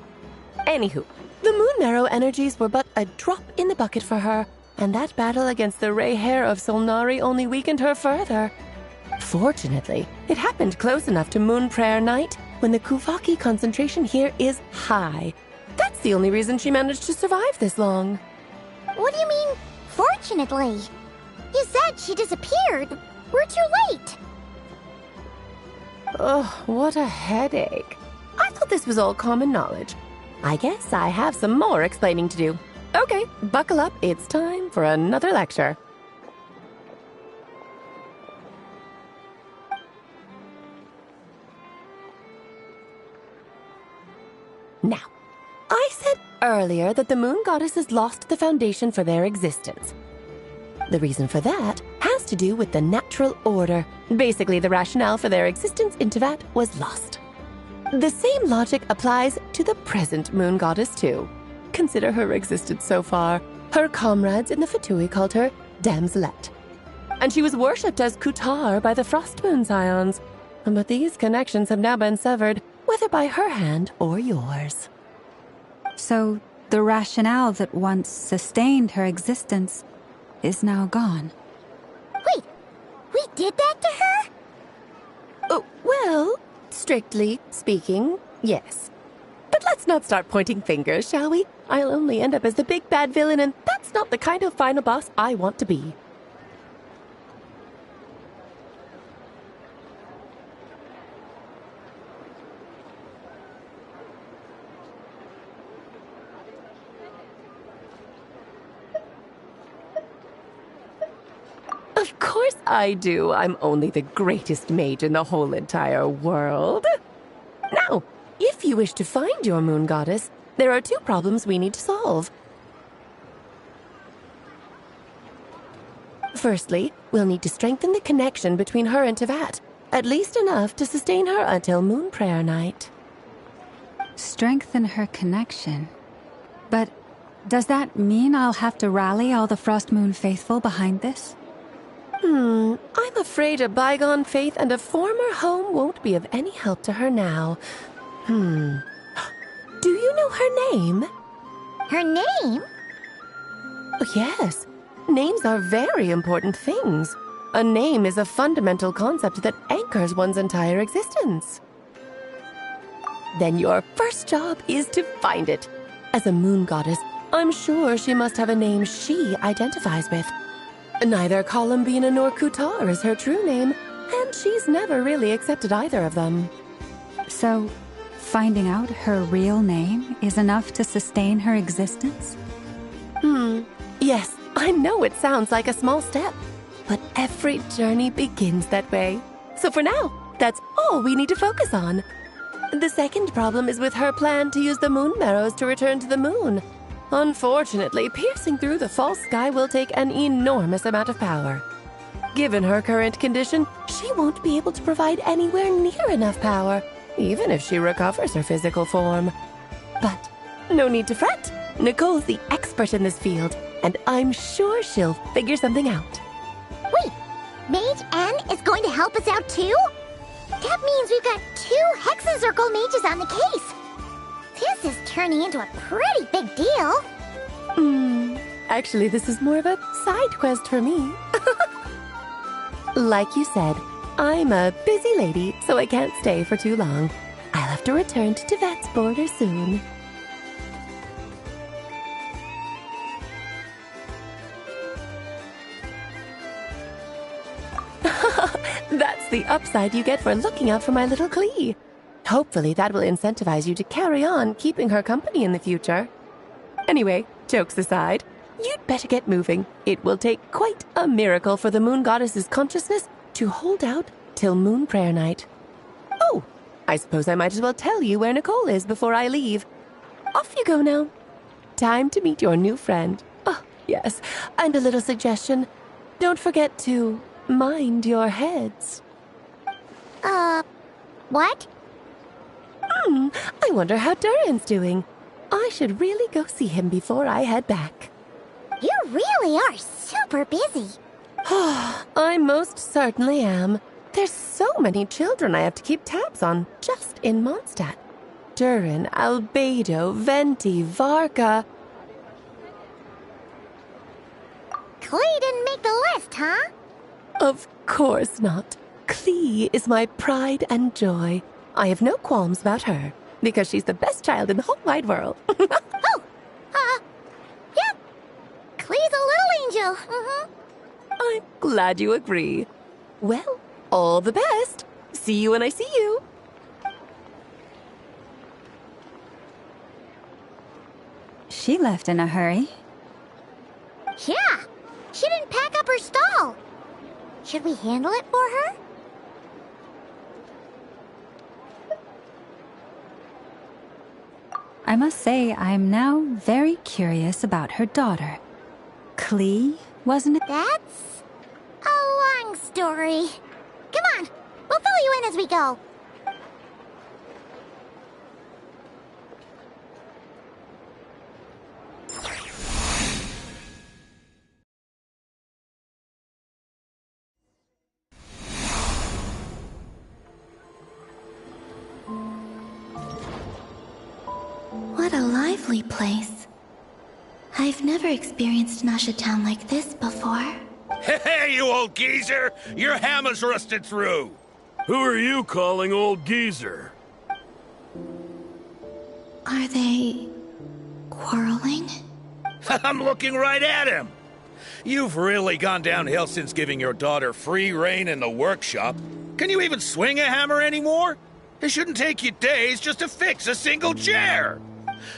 Anywho, the Moon Marrow energies were but a drop in the bucket for her, and that battle against the Ray Hair of Solnari only weakened her further. Fortunately, it happened close enough to Moon Prayer Night when the Kuvaki concentration here is high. That's the only reason she managed to survive this long. What do you mean, fortunately? You said she disappeared. We're too late. Ugh, what a headache. I thought this was all common knowledge. I guess I have some more explaining to do. Okay, buckle up. It's time for another lecture. Now, I said earlier that the moon goddesses lost the foundation for their existence. The reason for that has to do with the natural order. Basically, the rationale for their existence in Teyvat was lost. The same logic applies to the present moon goddess, too. Consider her existence so far. Her comrades in the Fatui called her Damselette. And she was worshipped as Kutar by the Frost Moon Scions. But these connections have now been severed, whether by her hand or yours. So, the rationale that once sustained her existence is now gone. Wait, we did that to her? Oh, well, strictly speaking, yes. But let's not start pointing fingers, shall we? I'll only end up as the big bad villain, and that's not the kind of final boss I want to be. Of course I do. I'm only the greatest mage in the whole entire world. Now, if you wish to find your moon goddess, there are two problems we need to solve. Firstly, we'll need to strengthen the connection between her and Teyvat, at least enough to sustain her until Moon Prayer Night. Strengthen her connection? But does that mean I'll have to rally all the Frost Moon faithful behind this? I'm afraid a bygone faith and a former home won't be of any help to her now. Do you know her name? Her name? Oh, yes. Names are very important things. A name is a fundamental concept that anchors one's entire existence. Then your first job is to find it. As a moon goddess, I'm sure she must have a name she identifies with. Neither Columbina nor Kutar is her true name, and she's never really accepted either of them. So, finding out her real name is enough to sustain her existence? Yes, I know it sounds like a small step, but every journey begins that way. So for now, that's all we need to focus on. The second problem is with her plan to use the moon marrows to return to the moon. Unfortunately, piercing through the false sky will take an enormous amount of power. Given her current condition, she won't be able to provide anywhere near enough power, even if she recovers her physical form. But no need to fret. Nicole's the expert in this field, and I'm sure she'll figure something out. Wait, Mage N is going to help us out too? That means we've got 2 Hexacircle mages on the case. This is turning into a pretty big deal. Actually, this is more of a side quest for me. Like you said, I'm a busy lady, so I can't stay for too long. I'll have to return to Teyvat's border soon. That's the upside you get for looking out for my little Klee. Hopefully that will incentivize you to carry on keeping her company in the future. Anyway, jokes aside, you'd better get moving. It will take quite a miracle for the moon goddess's consciousness to hold out till Moon Prayer Night. Oh, I suppose I might as well tell you where Nicole is before I leave. Off you go now. Time to meet your new friend. Oh, yes, and a little suggestion. Don't forget to mind your heads. What? I wonder how Durin's doing. I should really go see him before I head back. You really are super busy. I most certainly am. There's so many children I have to keep tabs on just in Mondstadt. Durin, Albedo, Venti, Varka. Klee didn't make the list, huh? Of course not. Klee is my pride and joy. I have no qualms about her, because she's the best child in the whole wide world. Yep. Klee's a little angel. I'm glad you agree. Well, all the best. See you when I see you. She left in a hurry. Yeah, she didn't pack up her stall. Should we handle it for her? I must say I'm now very curious about her daughter. Klee, wasn't it? That's a long story. Come on, we'll fill you in as we go. What a lively place. I've never experienced Nasha Town like this before. Hey, you old geezer! Your hammer's rusted through! Who are you calling old geezer? Are they quarreling? I'm looking right at him! You've really gone downhill since giving your daughter free rein in the workshop. Can you even swing a hammer anymore? It shouldn't take you days just to fix a single chair.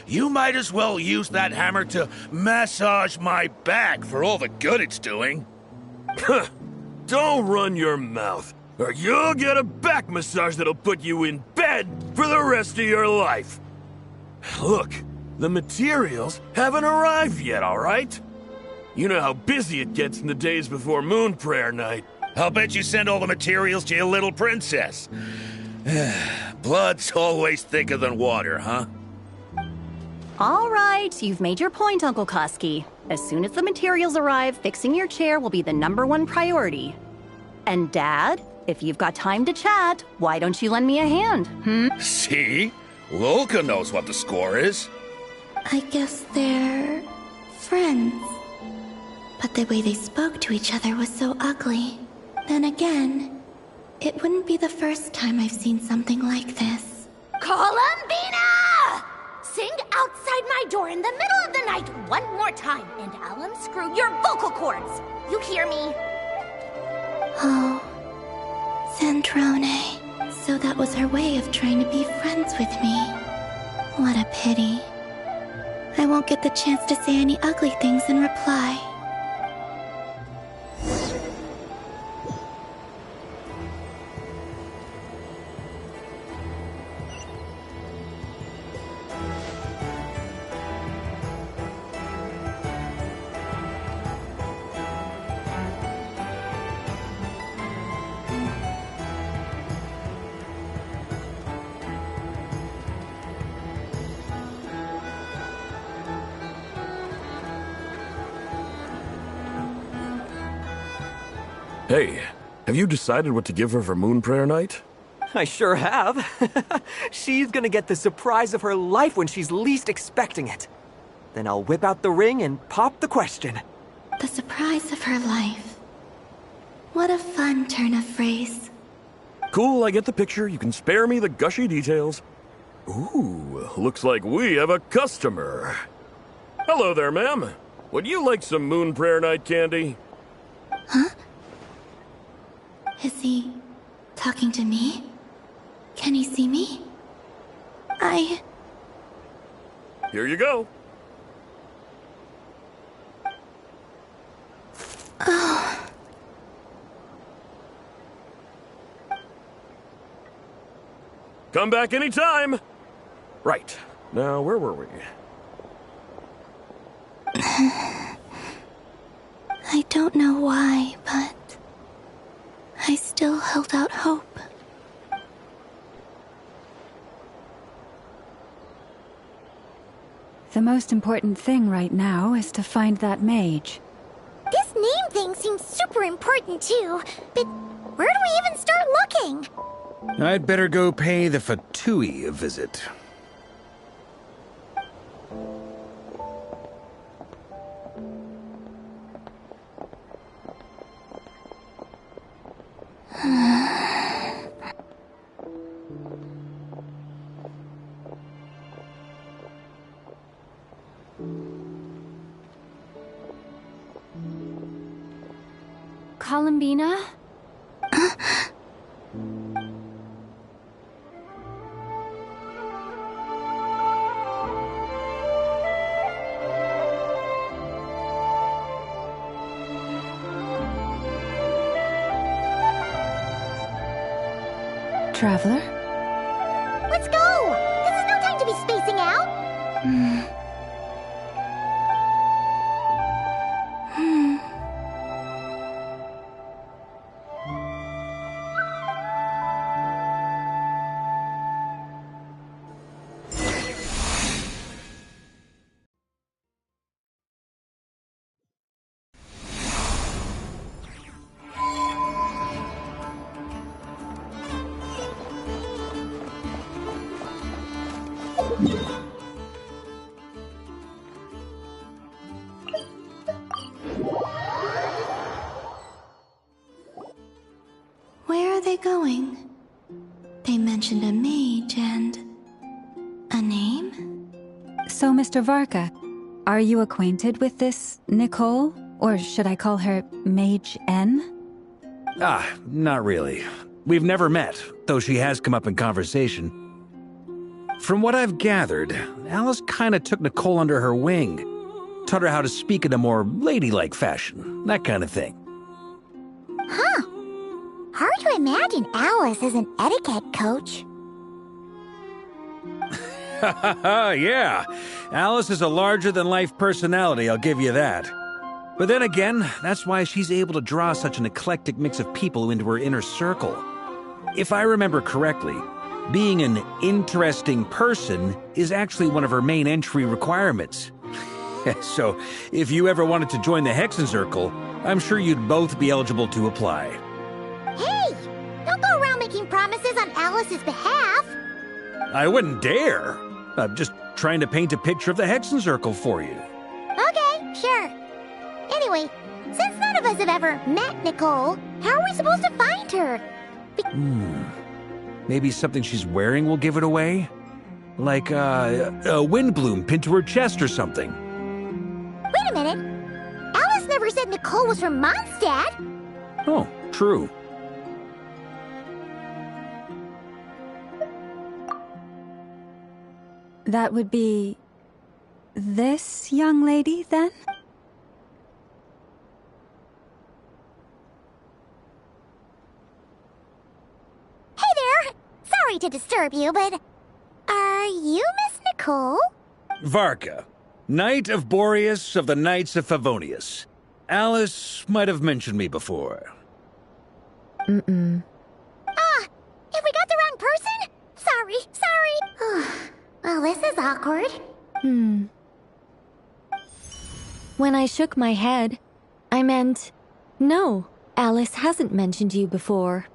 You might as well use that hammer to massage my back for all the good it's doing. Don't run your mouth, or you'll get a back massage that'll put you in bed for the rest of your life. Look, the materials haven't arrived yet, all right? You know how busy it gets in the days before Moon Prayer Night. I'll bet you send all the materials to your little princess. Blood's always thicker than water, huh? All right, you've made your point, Uncle Koski. As soon as the materials arrive, fixing your chair will be the #1 priority. And Dad, if you've got time to chat, why don't you lend me a hand, See? Lolka knows what the score is. I guess they're friends. But the way they spoke to each other was so ugly. Then again, it wouldn't be the first time I've seen something like this. Columbina! Sing outside my door in the middle of the night one more time, and I'll unscrew your vocal cords. You hear me? Oh, Zandrone. So that was her way of trying to be friends with me. What a pity. I won't get the chance to say any ugly things in reply. Hey, have you decided what to give her for Moon Prayer Night? I sure have. She's gonna get the surprise of her life when she's least expecting it. Then I'll whip out the ring and pop the question. The surprise of her life. What a fun turn of phrase. Cool, I get the picture. You can spare me the gushy details. Ooh, looks like we have a customer. Hello there, ma'am. Would you like some Moon Prayer Night candy? Huh? Is he talking to me? Can he see me? Here you go. Oh. Come back anytime. Right. Now, where were we? I don't know why, but I still held out hope. The most important thing right now is to find that mage. This name thing seems super important too, but where do we even start looking? I'd better go pay the Fatui a visit. Columbina? Traveler? Let's go! This is no time to be spacing out! they going? They mentioned a mage and... a name? So, Mr. Varka, are you acquainted with this Nicole? Or should I call her Mage N? Not really. We've never met, though she has come up in conversation. From what I've gathered, Alice kinda took Nicole under her wing. Taught her how to speak in a more ladylike fashion, that kind of thing. Huh. Hard to imagine Alice as an etiquette coach. Yeah, Alice is a larger-than-life personality, I'll give you that. But then again, that's why she's able to draw such an eclectic mix of people into her inner circle. If I remember correctly, being an interesting person is actually one of her main entry requirements. So, if you ever wanted to join the Hexen Circle, I'm sure you'd both be eligible to apply. Hey! Don't go around making promises on Alice's behalf! I wouldn't dare. I'm just trying to paint a picture of the Hexen Circle for you. Okay, sure. Anyway, since none of us have ever met Nicole, how are we supposed to find her? Maybe something she's wearing will give it away? Like, a wind bloom pinned to her chest or something. Wait a minute. Alice never said Nicole was from Mondstadt. Oh, true. That would be... this young lady, then? Hey there! Sorry to disturb you, but... are you Miss Nicole? Varka, Knight of Boreas of the Knights of Favonius. Alice might have mentioned me before. Have we got the wrong person? Sorry. Well, this is awkward. When I shook my head, I meant, no, Alice hasn't mentioned you before.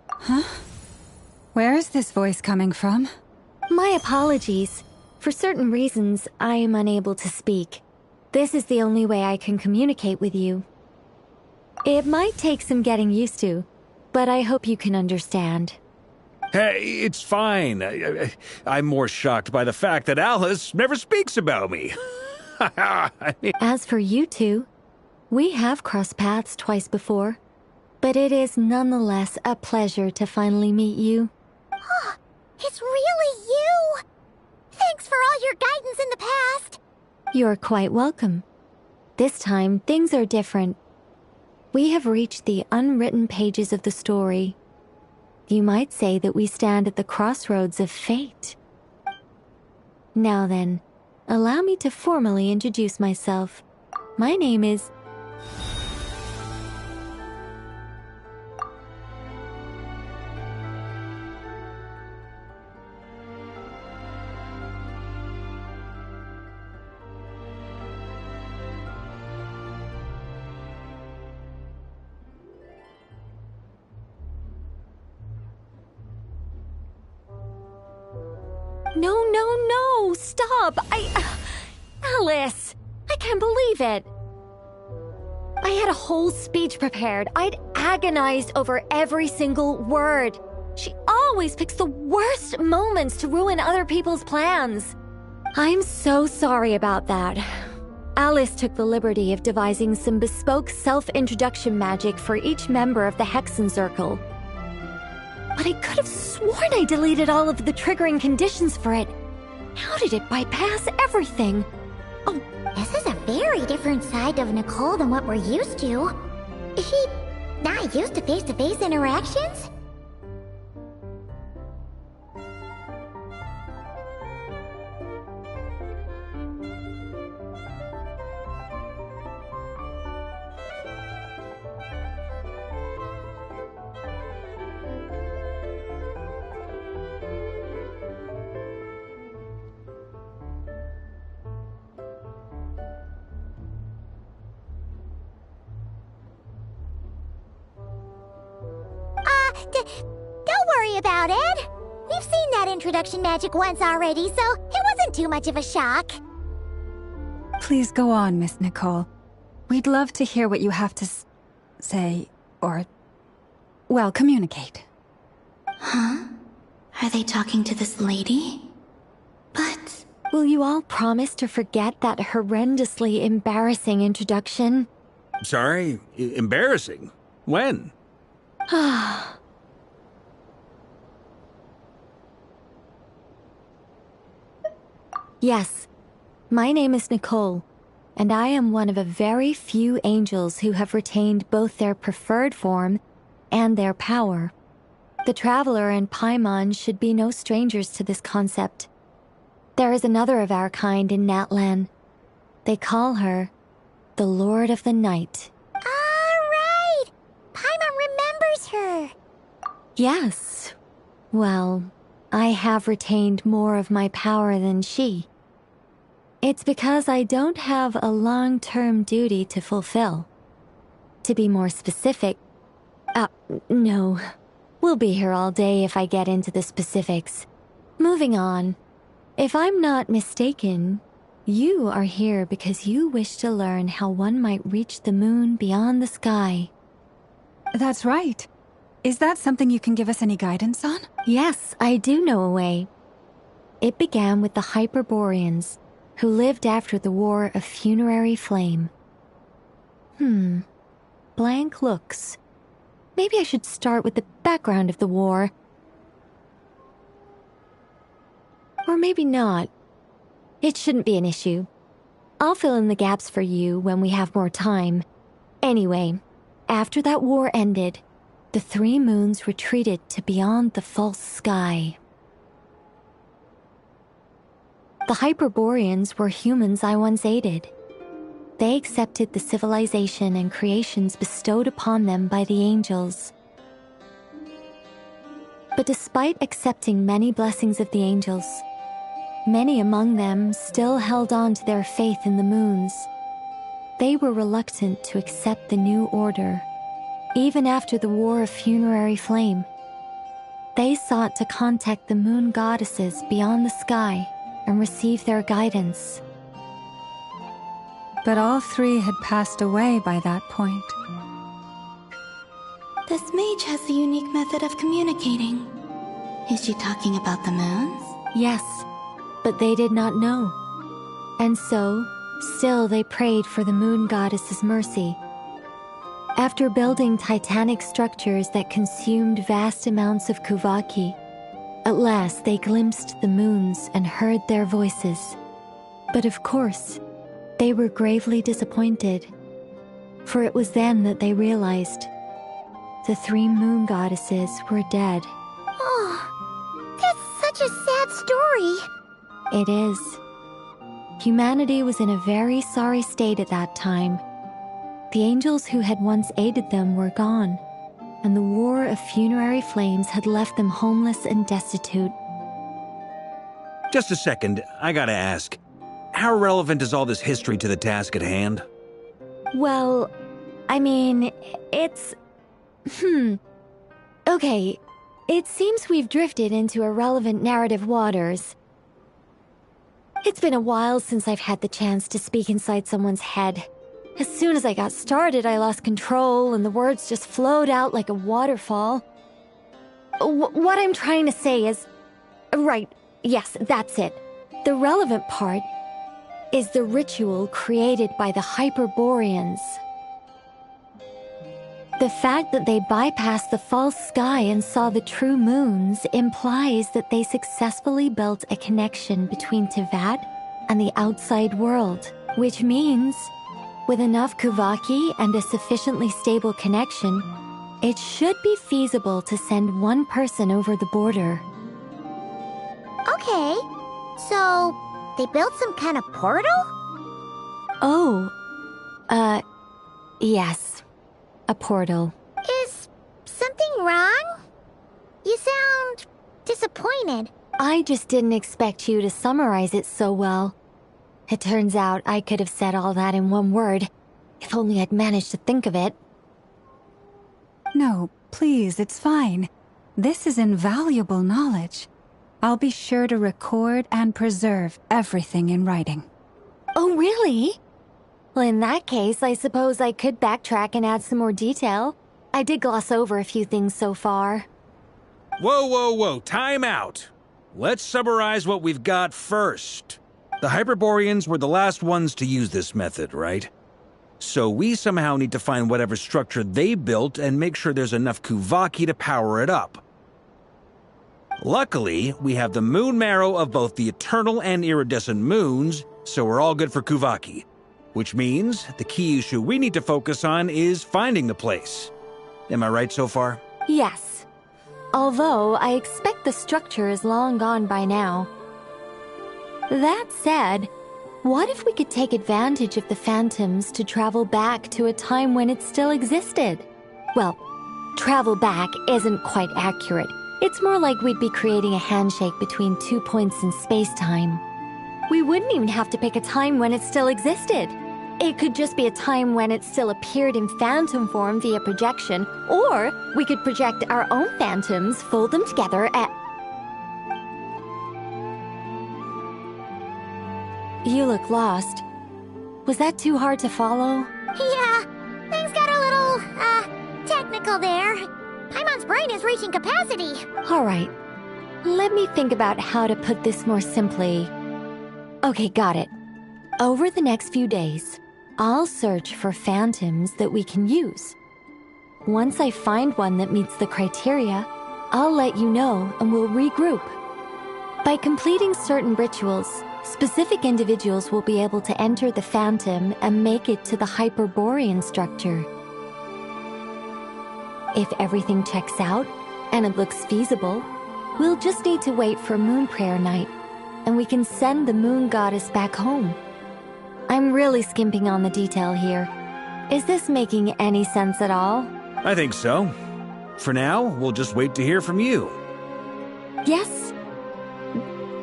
Huh? Where is this voice coming from? My apologies. For certain reasons, I am unable to speak. This is the only way I can communicate with you. It might take some getting used to, but I hope you can understand. Hey, it's fine. I'm more shocked by the fact that Alice never speaks about me. As for you two, we have crossed paths twice before, but it is nonetheless a pleasure to finally meet you. Oh, it's really you! Thanks for all your guidance in the past. You're quite welcome. This time, things are different. We have reached the unwritten pages of the story. You might say that we stand at the crossroads of fate. Now then, allow me to formally introduce myself. My name is... No, stop! Alice! I can't believe it! I had a whole speech prepared. I'd agonized over every single word. She always picks the worst moments to ruin other people's plans. I'm so sorry about that. Alice took the liberty of devising some bespoke self-introduction magic for each member of the Hexen Circle. But I could have sworn I deleted all of the triggering conditions for it. How did it bypass everything? Oh, this is a very different side of Nicole than what we're used to. Is she not used to face-to-face interactions? Don't worry about it. We've seen that introduction magic once already, so it wasn't too much of a shock. Please go on, Miss Nicole. We'd love to hear what you have to say, or well, communicate. Huh? Are they talking to this lady? But... Will you all promise to forget that horrendously embarrassing introduction? Sorry? Embarrassing? When? Yes, my name is Nicole, and I am one of a very few angels who have retained both their preferred form and their power. The Traveler and Paimon should be no strangers to this concept. There is another of our kind in Natlan. They call her the Lord of the Night. Right! Paimon remembers her! Yes. Well, I have retained more of my power than she. It's because I don't have a long-term duty to fulfill. To be more specific... no. We'll be here all day if I get into the specifics. Moving on. If I'm not mistaken, you are here because you wish to learn how one might reach the moon beyond the sky. That's right. Is that something you can give us any guidance on? Yes, I do know a way. It began with the Hyperboreans, who lived after the War of Funerary Flame. Blank looks. Maybe I should start with the background of the war. Or maybe not. It shouldn't be an issue. I'll fill in the gaps for you when we have more time. Anyway, after that war ended, the three moons retreated to beyond the false sky. The Hyperboreans were humans I once aided. They accepted the civilization and creations bestowed upon them by the angels. But despite accepting many blessings of the angels, many among them still held on to their faith in the moons. They were reluctant to accept the new order, even after the War of Funerary Flame. They sought to contact the moon goddesses beyond the sky and receive their guidance. But all three had passed away by that point. This mage has a unique method of communicating. Is she talking about the moons? Yes, but they did not know. And so, still they prayed for the moon goddess's mercy. After building titanic structures that consumed vast amounts of Kuvaki, at last they glimpsed the moons and heard their voices. But of course, they were gravely disappointed, for it was then that they realized the three moon goddesses were dead. Oh, that's such a sad story. It is. Humanity was in a very sorry state at that time. The angels who had once aided them were gone, and the War of Funerary Flames had left them homeless and destitute. Just a second, I gotta ask. How relevant is all this history to the task at hand? Well, I mean, it's... Okay, it seems we've drifted into irrelevant narrative waters. It's been a while since I've had the chance to speak inside someone's head. As soon as I got started, I lost control and the words just flowed out like a waterfall. What I'm trying to say is... Right, yes, that's it. The relevant part is the ritual created by the Hyperboreans. The fact that they bypassed the false sky and saw the true moons implies that they successfully built a connection between Tevat and the outside world, which means, with enough Kuvaki and a sufficiently stable connection, it should be feasible to send one person over the border. Okay, so they built some kind of portal? Oh, yes. A portal. Is something wrong? You sound disappointed. I just didn't expect you to summarize it so well. It turns out I could have said all that in one word, if only I'd managed to think of it. No, please, it's fine. This is invaluable knowledge. I'll be sure to record and preserve everything in writing. Oh, really? Well, in that case, I suppose I could backtrack and add some more detail. I did gloss over a few things so far. Whoa, whoa, whoa, time out. Let's summarize what we've got first. The Hyperboreans were the last ones to use this method, right? So we somehow need to find whatever structure they built and make sure there's enough Kuvaki to power it up. Luckily, we have the moon marrow of both the eternal and iridescent moons, so we're all good for Kuvaki. Which means the key issue we need to focus on is finding the place. Am I right so far? Yes. Although I expect the structure is long gone by now. That said, what if we could take advantage of the phantoms to travel back to a time when it still existed? Well, travel back isn't quite accurate. It's more like we'd be creating a handshake between 2 points in space-time. We wouldn't even have to pick a time when it still existed. It could just be a time when it still appeared in phantom form via projection, or we could project our own phantoms, fold them together, and... You look lost. Was that too hard to follow? Yeah, things got a little, technical there. Paimon's brain is reaching capacity. All right. Let me think about how to put this more simply. Okay, got it. Over the next few days, I'll search for phantoms that we can use. Once I find one that meets the criteria, I'll let you know and we'll regroup. By completing certain rituals, specific individuals will be able to enter the phantom and make it to the Hyperborean structure. If everything checks out, and it looks feasible, we'll just need to wait for Moon Prayer Night, and we can send the Moon Goddess back home. I'm really skimping on the detail here. Is this making any sense at all? I think so. For now, we'll just wait to hear from you. Yes.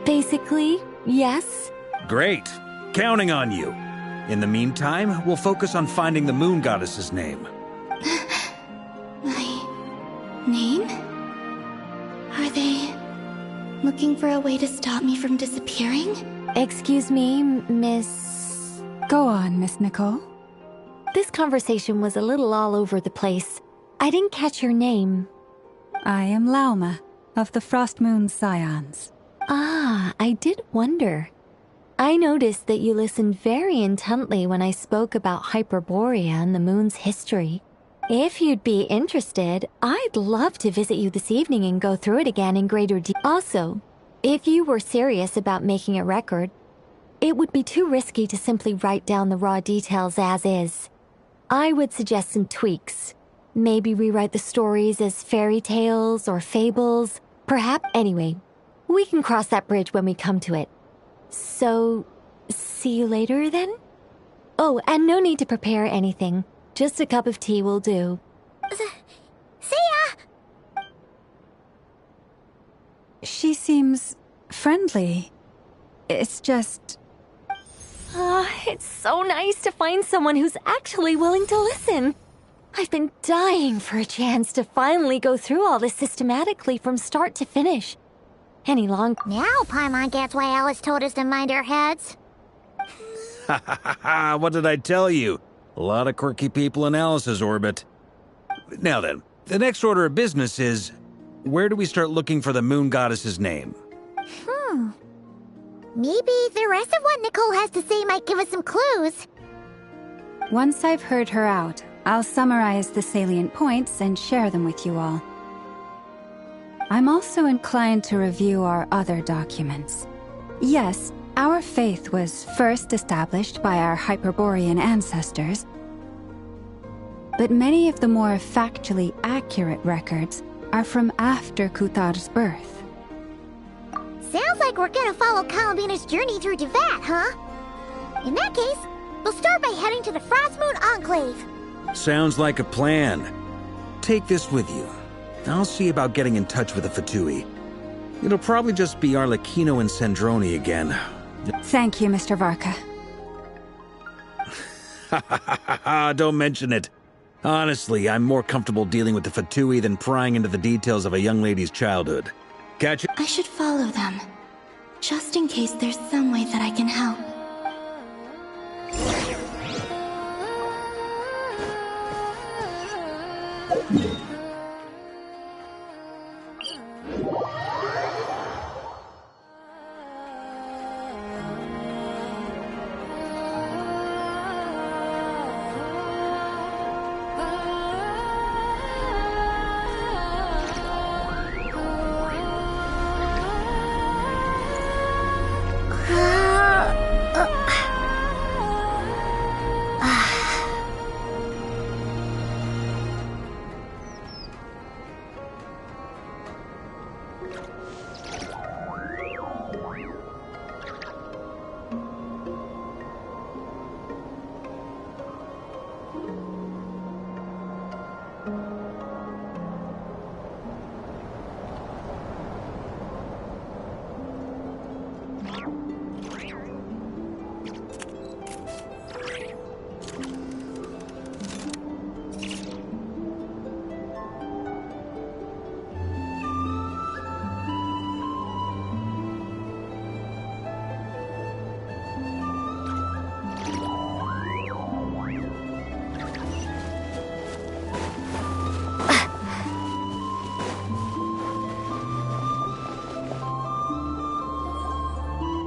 Basically, yes. Great. Counting on you. In the meantime, we'll focus on finding the Moon Goddess's name. My name? Are they looking for a way to stop me from disappearing? Excuse me, Miss... Go on, Miss Nicole. This conversation was a little all over the place. I didn't catch your name. I am Lauma, of the Frost Moon Scions. Ah, I did wonder. I noticed that you listened very intently when I spoke about Hyperborea and the moon's history. If you'd be interested, I'd love to visit you this evening and go through it again in greater detail. Also, if you were serious about making a record, it would be too risky to simply write down the raw details as is. I would suggest some tweaks. Maybe rewrite the stories as fairy tales or fables. Perhaps, anyway, we can cross that bridge when we come to it. So, see you later then? Oh, and no need to prepare anything. Just a cup of tea will do. See ya! She seems friendly. It's just... It's so nice to find someone who's actually willing to listen. I've been dying for a chance to finally go through all this systematically from start to finish. Any long... Now Paimon gets why Alice told us to mind our heads. Ha ha ha ha, what did I tell you? A lot of quirky people in Alice's orbit. Now then, the next order of business is, where do we start looking for the Moon Goddess's name? Maybe the rest of what Nicole has to say might give us some clues. Once I've heard her out, I'll summarize the salient points and share them with you all. I'm also inclined to review our other documents. Yes, our faith was first established by our Hyperborean ancestors, but many of the more factually accurate records are from after Kutar's birth. Sounds like we're gonna follow Columbina's journey through Devat, huh? In that case, we'll start by heading to the Frost Moon Enclave. Sounds like a plan. Take this with you. I'll see about getting in touch with the Fatui. It'll probably just be Arlecchino and Sandroni again. Thank you, Mr. Varka. Ha ha ha ha ha, don't mention it. Honestly, I'm more comfortable dealing with the Fatui than prying into the details of a young lady's childhood. Catch it? I should follow them, just in case there's some way that I can help.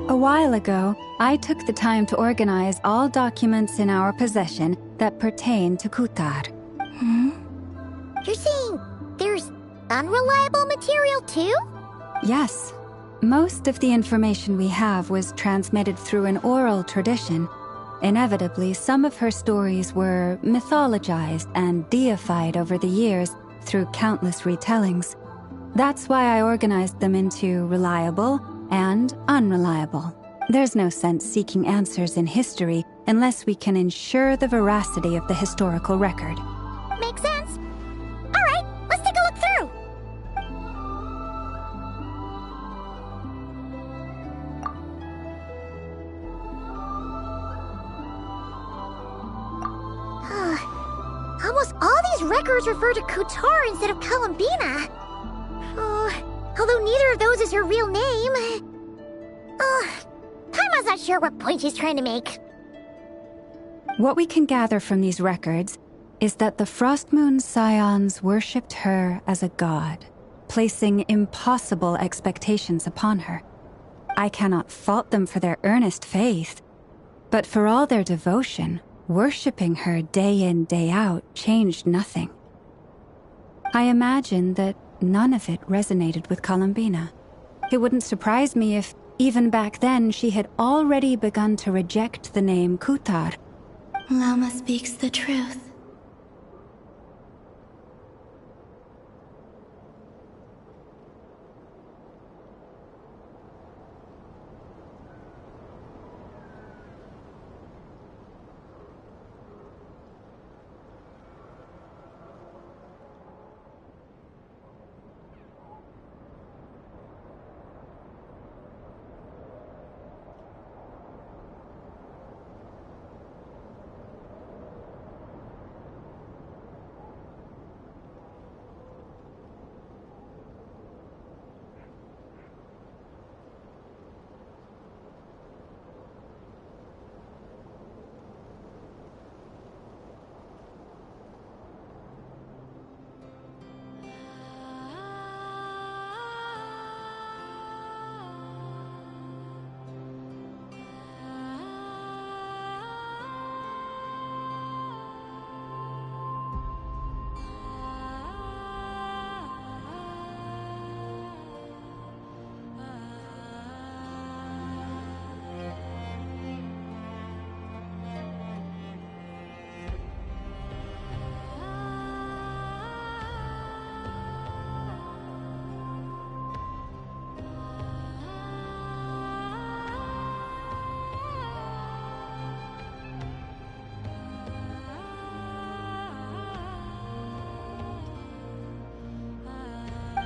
A while ago, I took the time to organize all documents in our possession that pertain to Kutar. You're saying there's unreliable material too? Yes. Most of the information we have was transmitted through an oral tradition. Inevitably, some of her stories were mythologized and deified over the years through countless retellings. That's why I organized them into reliable and unreliable. There's no sense seeking answers in history unless we can ensure the veracity of the historical record. Makes sense. All right, let's take a look through. Almost all these records refer to Kutar instead of Columbina. Although neither of those is her real name. Paimon's not sure what point she's trying to make. What we can gather from these records is that the Frost Moon Scions worshipped her as a god, placing impossible expectations upon her. I cannot fault them for their earnest faith, but for all their devotion, worshipping her day in, day out changed nothing. I imagine that none of it resonated with Columbina. It wouldn't surprise me if, even back then, she had already begun to reject the name Kutar. Lama speaks the truth.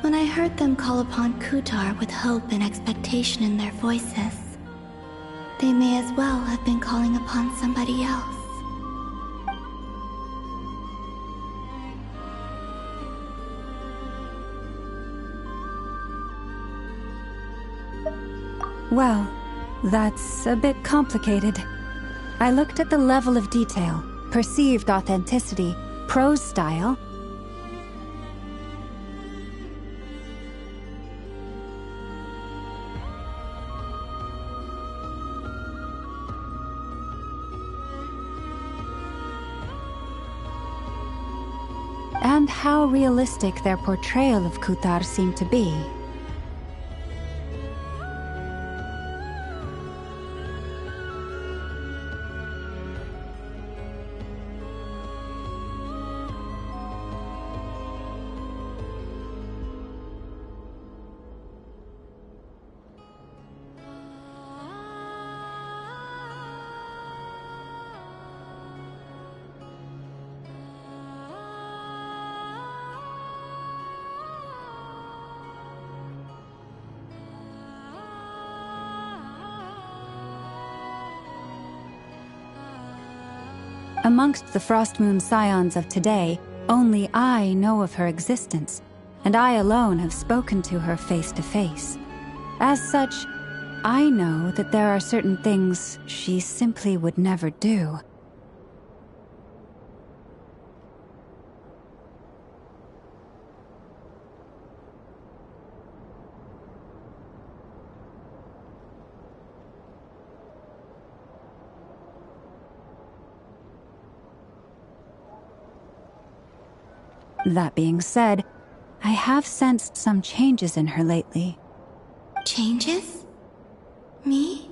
When I heard them call upon Kutar with hope and expectation in their voices, they may as well have been calling upon somebody else. Well, that's a bit complicated. I looked at the level of detail, perceived authenticity, prose style, and how realistic their portrayal of Kutar seemed to be. Amongst the Frost Moon Scions of today, only I know of her existence, and I alone have spoken to her face to face. As such, I know that there are certain things she simply would never do. That being said, I have sensed some changes in her lately. Changes? Me?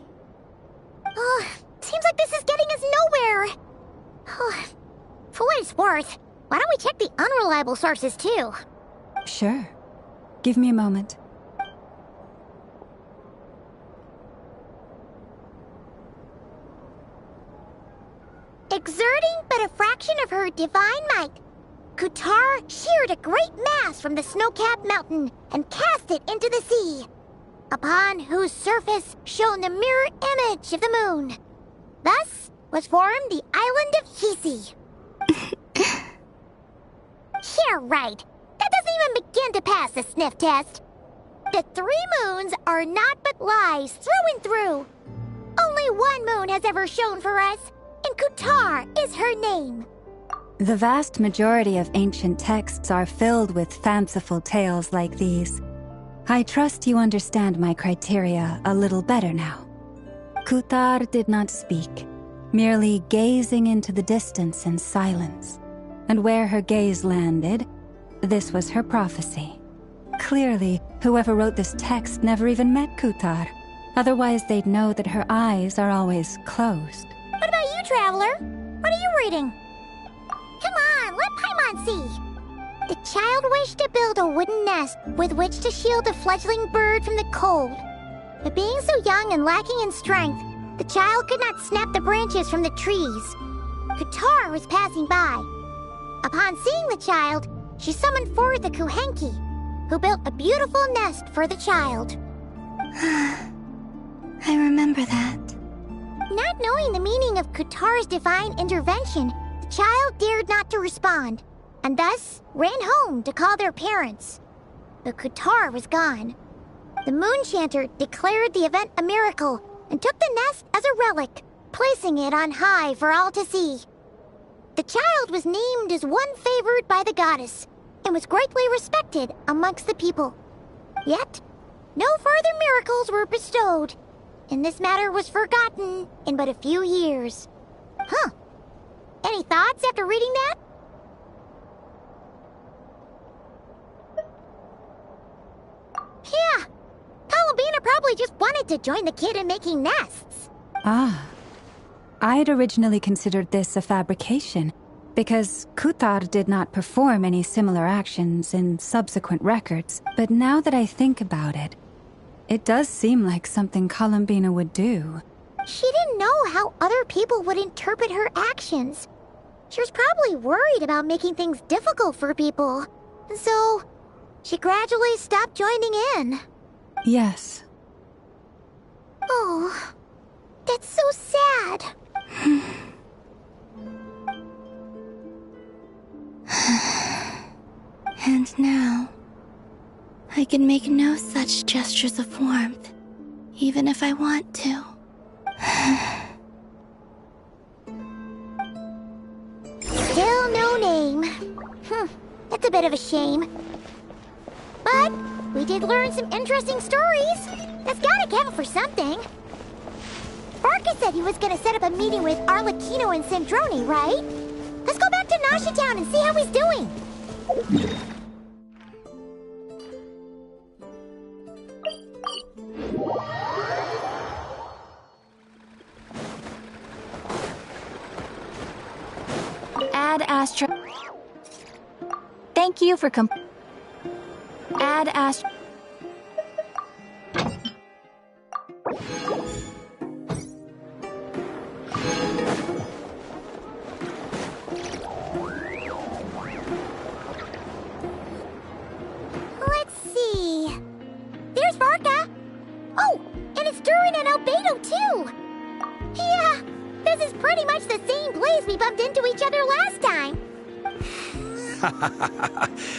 Oh, seems like this is getting us nowhere. Oh, for what it's worth, why don't we check the unreliable sources too? Sure. Give me a moment. Exerting but a fraction of her divine might, Kutar sheared a great mass from the snow-capped mountain and cast it into the sea, upon whose surface shone the mirror image of the moon. Thus was formed the island of Hisi. Yeah, right. That doesn't even begin to pass the sniff test. The 3 moons are naught but lies through and through. Only one moon has ever shone for us, and Kutar is her name. The vast majority of ancient texts are filled with fanciful tales like these. I trust you understand my criteria a little better now. Kutar did not speak, merely gazing into the distance in silence. And where her gaze landed, this was her prophecy. Clearly, whoever wrote this text never even met Kutar. Otherwise, they'd know that her eyes are always closed. What about you, Traveler? What are you reading? Come on, let Paimon see. The child wished to build a wooden nest with which to shield the fledgling bird from the cold. But being so young and lacking in strength, the child could not snap the branches from the trees. Kutar was passing by. Upon seeing the child, she summoned forth a Kuhenki, who built a beautiful nest for the child. I remember that. Not knowing the meaning of Kutar's divine intervention, the child dared not to respond, and thus ran home to call their parents. But Kutar was gone. The moon chanter declared the event a miracle and took the nest as a relic, placing it on high for all to see. The child was named as one favored by the goddess and was greatly respected amongst the people. Yet, no further miracles were bestowed, and this matter was forgotten in but a few years. Huh. Any thoughts after reading that? Yeah. Columbina probably just wanted to join the kid in making nests. Ah. I'd originally considered this a fabrication, because Kutar did not perform any similar actions in subsequent records. But now that I think about it, it does seem like something Columbina would do. She didn't know how other people would interpret her actions. She was probably worried about making things difficult for people. And so, she gradually stopped joining in. Yes. Oh, that's so sad. And now, I can make no such gestures of warmth, even if I want to. Still no name. That's a bit of a shame. But we did learn some interesting stories. That's gotta count for something. Barca said he was gonna set up a meeting with Arlecchino and Sandrone, right? Let's go back to Nasha Town and see how he's doing. Add Astra. Thank you for Add Astra. Let's see. There's Varka. Oh, and it's Durin and Albedo too. Yeah, this is pretty much the same place we bumped into each other last time.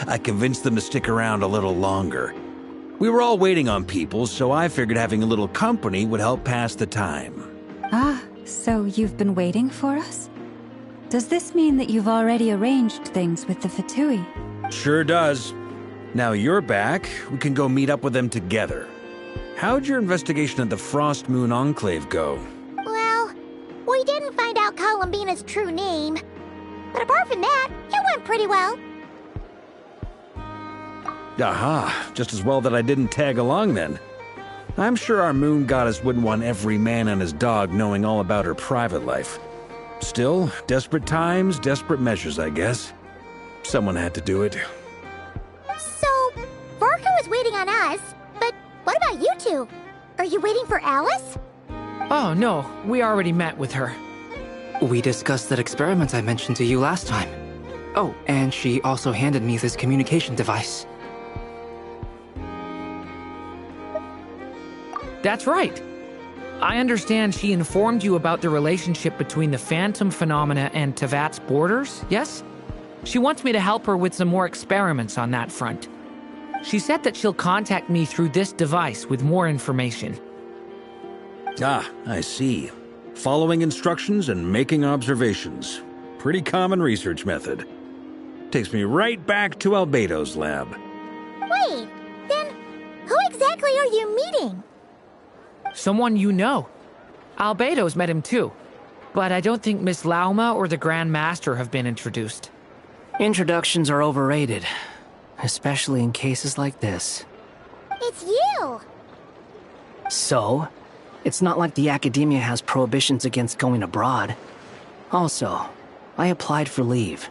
I convinced them to stick around a little longer. We were all waiting on people, so I figured having a little company would help pass the time. Ah, so you've been waiting for us? Does this mean that you've already arranged things with the Fatui? Sure does. Now you're back, we can go meet up with them together. How'd your investigation at the Frost Moon Enclave go? Well, we didn't find out Columbina's true name. But apart from that, it went pretty well. Aha, just as well that I didn't tag along then. I'm sure our moon goddess wouldn't want every man and his dog knowing all about her private life. Still, desperate times, desperate measures, I guess. Someone had to do it. So, Varka was waiting on us, but what about you two? Are you waiting for Alice? Oh, no. We already met with her. We discussed that experiment I mentioned to you last time. Oh, and she also handed me this communication device. That's right. I understand she informed you about the relationship between the phantom phenomena and Tevat's borders, yes? She wants me to help her with some more experiments on that front. She said that she'll contact me through this device with more information. Ah, I see. Following instructions and making observations. Pretty common research method. Takes me right back to Albedo's lab. Wait, then who exactly are you meeting? Someone you know. Albedo's met him too. But I don't think Miss Lauma or the Grand Master have been introduced. Introductions are overrated. Especially in cases like this. It's you! So? It's not like the Academia has prohibitions against going abroad. Also, I applied for leave.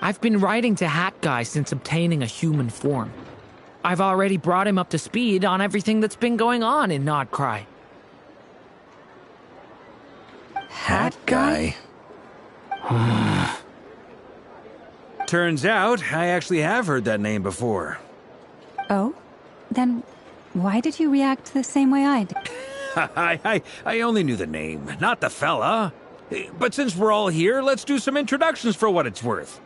I've been writing to Hat Guy since obtaining a human form. I've already brought him up to speed on everything that's been going on in Nodcry. Hat Guy? Turns out, I actually have heard that name before. Oh? Then why did you react the same way I did? I only knew the name, not the fella. But since we're all here, let's do some introductions for what it's worth.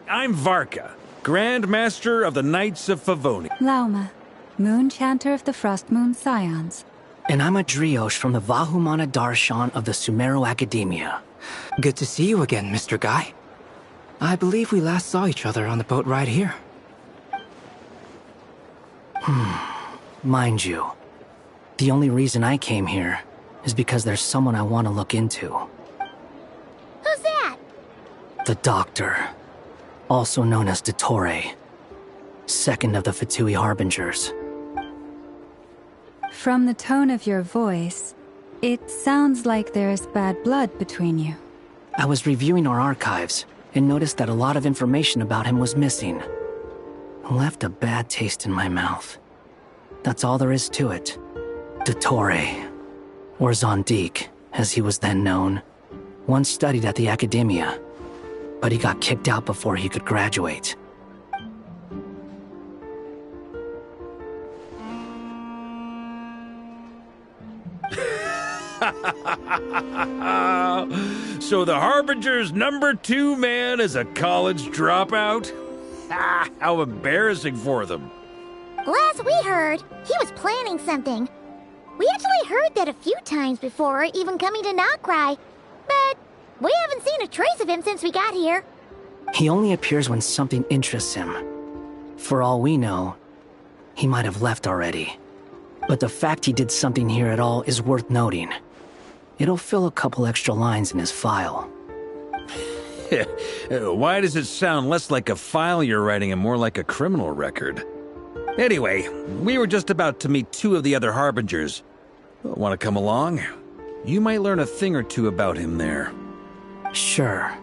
I'm Varka, Grand Master of the Knights of Favoni. Lauma, Moon Chanter of the Frost Moon Scions. And I'm a Driosh from the Vahumana Darshan of the Sumeru Academia. Good to see you again, Mr. Guy. I believe we last saw each other on the boat ride here. Mind you, the only reason I came here is because there's someone I want to look into. Who's that? The Doctor, also known as Dottore, second of the Fatui Harbingers. From the tone of your voice, it sounds like there's bad blood between you. I was reviewing our archives and noticed that a lot of information about him was missing. Left a bad taste in my mouth. That's all there is to it. Dottore, or Zondique, as he was then known, once studied at the Academia, but he got kicked out before he could graduate. So the Harbinger's #2 man is a college dropout? How embarrassing for them. Last we heard, he was planning something. We actually heard that a few times before, even coming to Nocturno, but we haven't seen a trace of him since we got here. He only appears when something interests him. For all we know, he might have left already. But the fact he did something here at all is worth noting. It'll fill a couple extra lines in his file. Why does it sound less like a file you're writing and more like a criminal record? Anyway, we were just about to meet 2 of the other Harbingers. Want to come along? You might learn a thing or two about him there. Sure.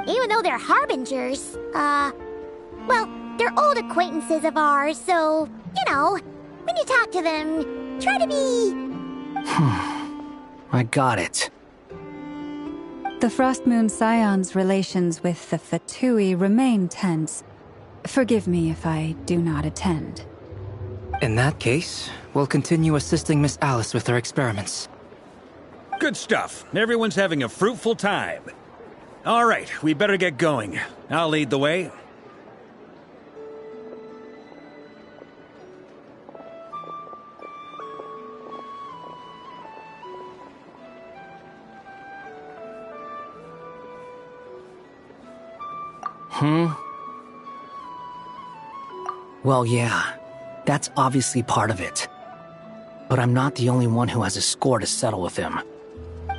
Even though they're Harbingers, well, they're old acquaintances of ours, so, you know, when you talk to them, try to be... I got it. The Frost Moon Scion's relations with the Fatui remain tense. Forgive me if I do not attend. In that case, we'll continue assisting Miss Alice with her experiments. Good stuff. Everyone's having a fruitful time. All right, we better get going. I'll lead the way. Well, yeah. That's obviously part of it. But I'm not the only one who has a score to settle with him.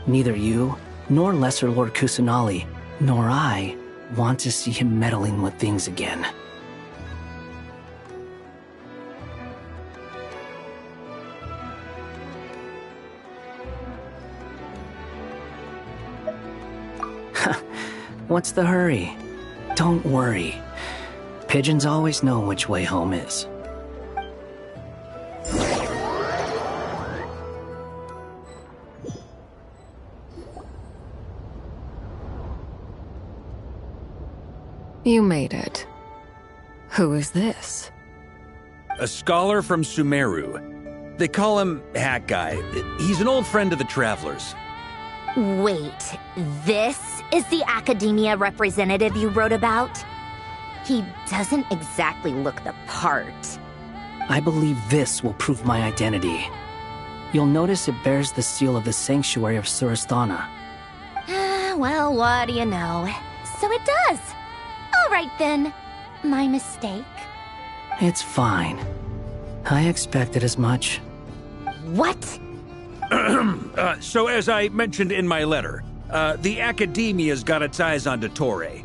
Neither you, nor Lesser Lord Kusanali, nor I want to see him meddling with things again. What's the hurry? Don't worry. Pigeons always know which way home is. You made it. Who is this? A scholar from Sumeru. They call him Hat Guy. He's an old friend of the Travelers. Wait, this is the academia representative you wrote about? He doesn't exactly look the part. I believe this will prove my identity. You'll notice it bears the seal of the Sanctuary of Surasthana. Well, what do you know? So it does. All right then. My mistake. It's fine. I expected as much. What? So as I mentioned in my letter, the Academia's got its eyes on Dottore.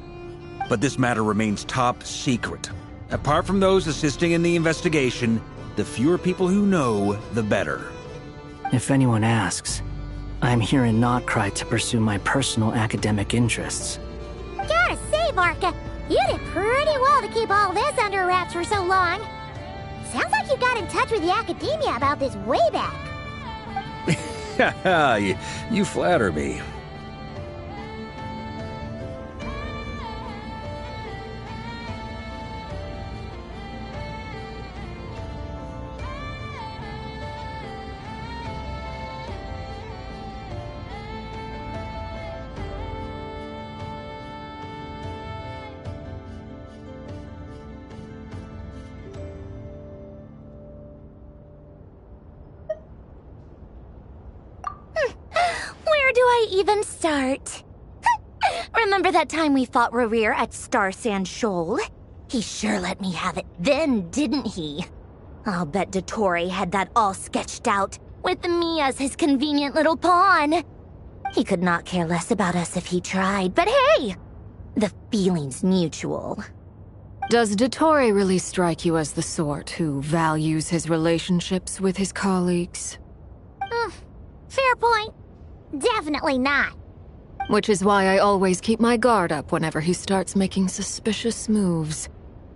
But this matter remains top secret. Apart from those assisting in the investigation, the fewer people who know, the better. If anyone asks, I'm here in Notcry to pursue my personal academic interests. Gotta say, Varka, you did pretty well to keep all this under wraps for so long. Sounds like you got in touch with the Academia about this way back. You flatter me. Where do I even start? Remember that time we fought Rerir at Star Sand Shoal? He sure let me have it then, didn't he? I'll bet Dottore had that all sketched out, with me as his convenient little pawn. He could not care less about us if he tried, but hey! The feeling's mutual. Does Dottore really strike you as the sort who values his relationships with his colleagues? Fair point. Definitely not. Which is why I always keep my guard up whenever he starts making suspicious moves.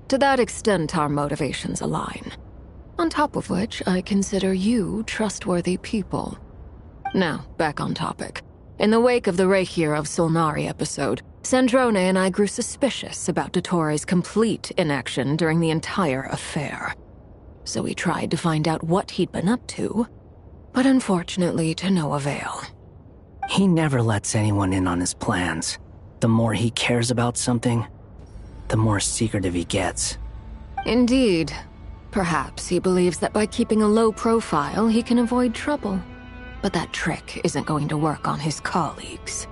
To that extent, our motivations align. On top of which, I consider you trustworthy people. Now, back on topic. In the wake of the Reikir of Solnari episode, Sandrone and I grew suspicious about Dottore's complete inaction during the entire affair. So we tried to find out what he'd been up to, but unfortunately to no avail. He never lets anyone in on his plans. The more he cares about something, the more secretive he gets. Indeed. Perhaps he believes that by keeping a low profile, he can avoid trouble. But that trick isn't going to work on his colleagues.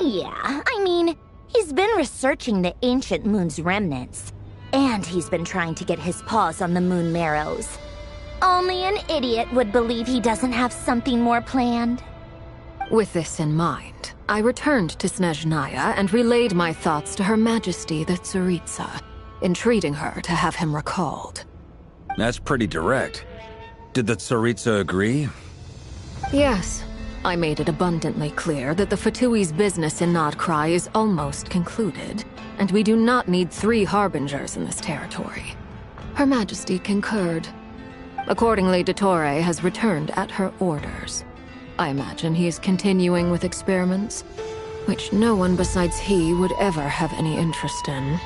Yeah, I mean, he's been researching the ancient moon's remnants. And he's been trying to get his paws on the moon marrows. Only an idiot would believe he doesn't have something more planned. With this in mind, I returned to Snezhnaya and relayed my thoughts to Her Majesty the Tsaritsa, entreating her to have him recalled. That's pretty direct. Did the Tsaritsa agree? Yes. I made it abundantly clear that the Fatui's business in Nodcry is almost concluded, and we do not need 3 harbingers in this territory. Her Majesty concurred. Accordingly, Dottore has returned at her orders. I imagine he is continuing with experiments, which no one besides he would ever have any interest in.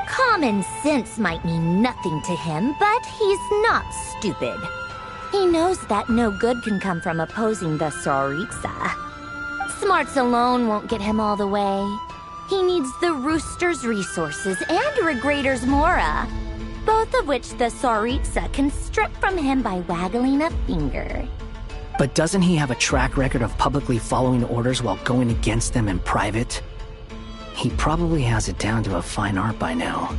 Common sense might mean nothing to him, but he's not stupid. He knows that no good can come from opposing the Tsaritsa. Smarts alone won't get him all the way. He needs the Rooster's resources and Regrator's Mora, both of which the Tsaritsa can strip from him by waggling a finger. But doesn't he have a track record of publicly following orders while going against them in private? He probably has it down to a fine art by now.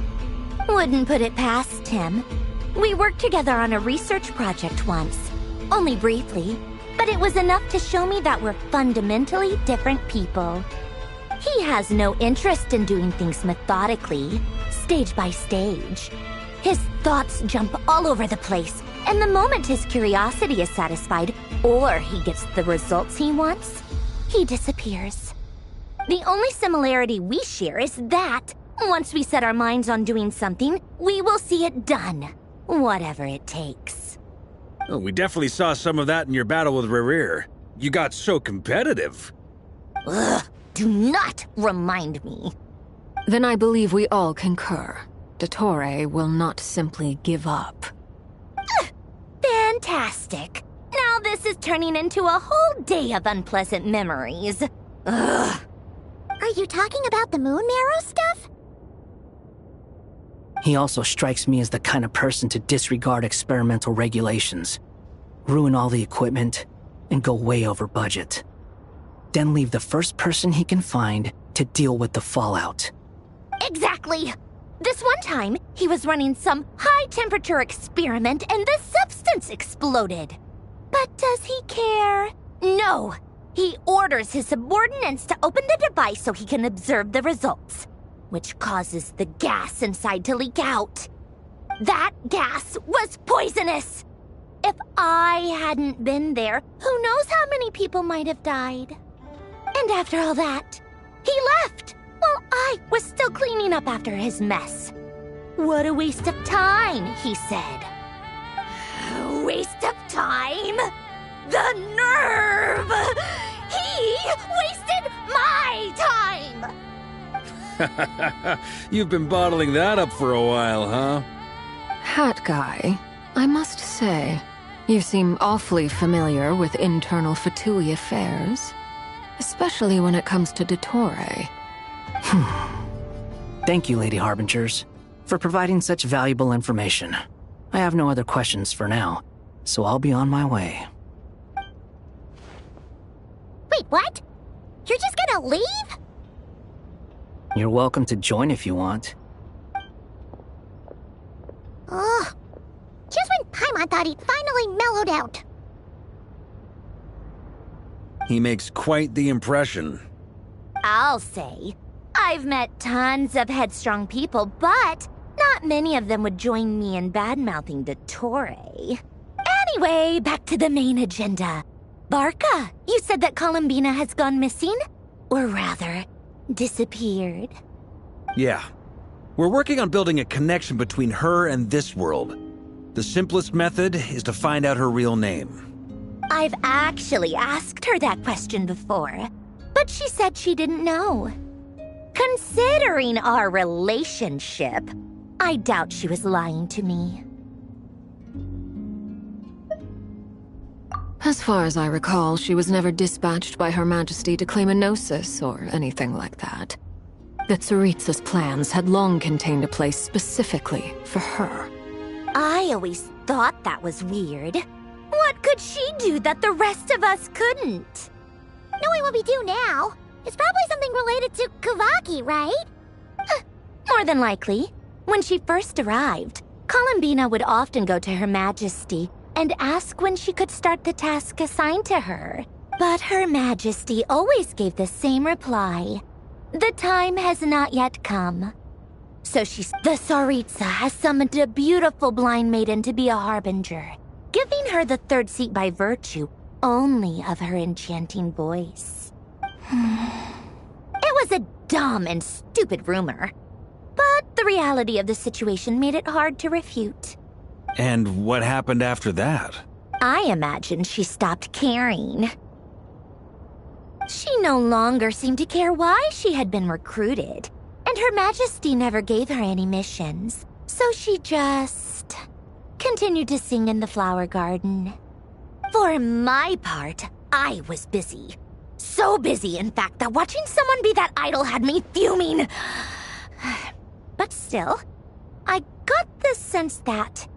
Wouldn't put it past him. We worked together on a research project once. Only briefly, but it was enough to show me that we're fundamentally different people. He has no interest in doing things methodically, stage by stage. His thoughts jump all over the place, and the moment his curiosity is satisfied, or he gets the results he wants, he disappears. The only similarity we share is that, once we set our minds on doing something, we will see it done, whatever it takes. Oh, we definitely saw some of that in your battle with Rerir. You got so competitive. Ugh, do not remind me. Then I believe we all concur. Dottore will not simply give up. Fantastic. Now this is turning into a whole day of unpleasant memories. Ugh. Are you talking about the moon marrow stuff? He also strikes me as the kind of person to disregard experimental regulations, ruin all the equipment, and go way over budget. Then leave the first person he can find to deal with the fallout. Exactly! This one time, he was running some high-temperature experiment and the substance exploded. But does he care? No! He orders his subordinates to open the device so he can observe the results, which causes the gas inside to leak out. That gas was poisonous! If I hadn't been there, who knows how many people might have died. And after all that, he left, while I was still cleaning up after his mess. What a waste of time, he said. Waste of time? The nerve! He wasted my time! You've been bottling that up for a while, huh? Hat guy, I must say, you seem awfully familiar with internal Fatui affairs. Especially when it comes to Dottore. Thank you, Lady Harbingers, for providing such valuable information. I have no other questions for now, so I'll be on my way. Wait, what? You're just gonna leave? You're welcome to join if you want. Ugh. Just when Paimon thought he'd finally mellowed out. He makes quite the impression. I'll say. I've met tons of headstrong people, but not many of them would join me in bad-mouthing Dottore. Anyway, back to the main agenda. Barca, you said that Columbina has gone missing? Or rather, disappeared. Yeah. We're working on building a connection between her and this world. The simplest method is to find out her real name. I've actually asked her that question before, but she said she didn't know. Considering our relationship, I doubt she was lying to me. As far as I recall, she was never dispatched by Her Majesty to claim a gnosis or anything like that. The Tsaritsa's plans had long contained a place specifically for her. I always thought that was weird. What could she do that the rest of us couldn't? Knowing what we do now, it's probably something related to Kavaki, right? More than likely. When she first arrived, Columbina would often go to Her Majesty and ask when she could start the task assigned to her. But Her Majesty always gave the same reply. The time has not yet come. So the Tsaritsa has summoned a beautiful blind maiden to be a harbinger, giving her the third seat by virtue only of her enchanting voice. It was a dumb and stupid rumor, but the reality of the situation made it hard to refute. And what happened after that? I imagine she stopped caring. She no longer seemed to care why she had been recruited, and Her Majesty never gave her any missions, so she just continued to sing in the flower garden. For my part, I was busy. So busy, in fact, that watching someone be that idol had me fuming. But still, I got the sense that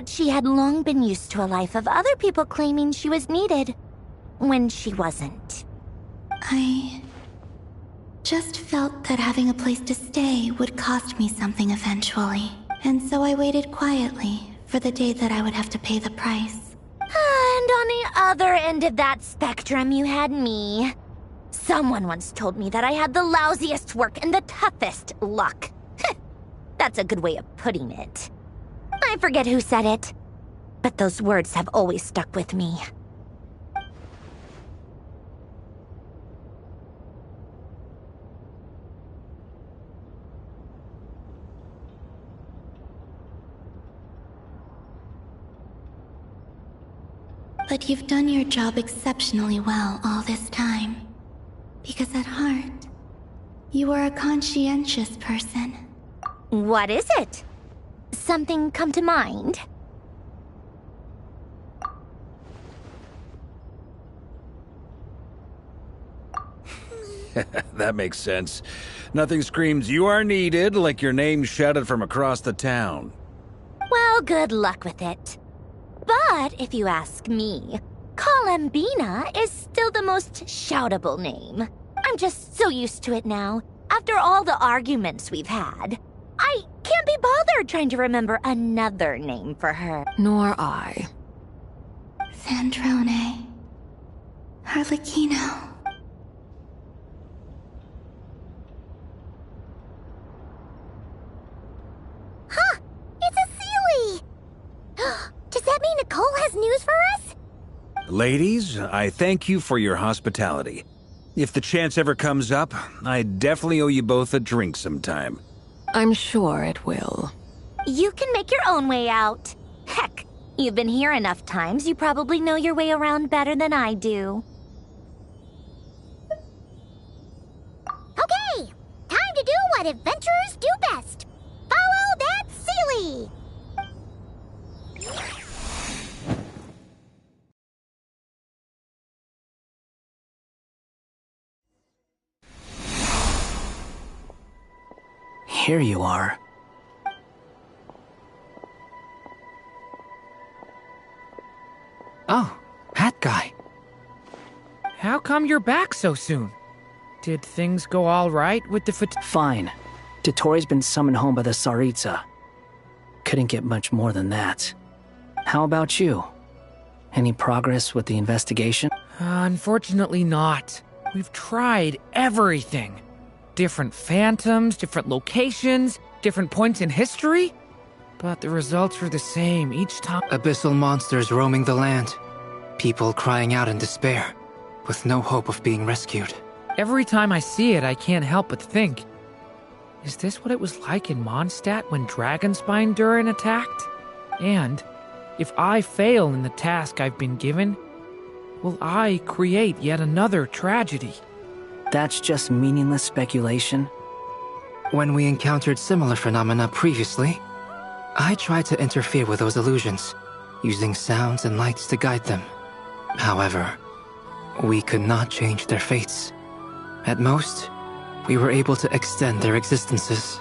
she had long been used to a life of other people claiming she was needed when she wasn't. I just felt that having a place to stay would cost me something eventually, and so I waited quietly for the day that I would have to pay the price. And on the other end of that spectrum, you had me. Someone once told me that I had the lousiest work and the toughest luck. That's a good way of putting it. I forget who said it, but those words have always stuck with me. But you've done your job exceptionally well all this time. Because at heart, you are a conscientious person. What is it? Something come to mind? That makes sense. Nothing screams you are needed like your name shouted from across the town. Well, good luck with it. But if you ask me, Kalambina is still the most shoutable name. I'm just so used to it now. After all the arguments we've had, I can't be bothered trying to remember another name for her. Nor I. Sandrone. Harlequino. Huh! It's a Sealy! Does that mean Nicole has news for us? Ladies, I thank you for your hospitality. If the chance ever comes up, I definitely owe you both a drink sometime. I'm sure it will. You can make your own way out. Heck, you've been here enough times, you probably know your way around better than I do. Okay, time to do what adventurers do best. Follow that Sealy! Here you are. Oh, that guy. How come you're back so soon? Did things go all right with the Fine. Totori's been summoned home by the Tsaritsa. Couldn't get much more than that. How about you? Any progress with the investigation? Unfortunately not. We've tried everything. Different phantoms, different locations, different points in history. But the results were the same each time. Abyssal monsters roaming the land. People crying out in despair, with no hope of being rescued. Every time I see it, I can't help but think, is this what it was like in Mondstadt when Dragonspine Durin attacked? And if I fail in the task I've been given, will I create yet another tragedy? That's just meaningless speculation. When we encountered similar phenomena previously, I tried to interfere with those illusions, using sounds and lights to guide them. However, we could not change their fates. At most, we were able to extend their existences.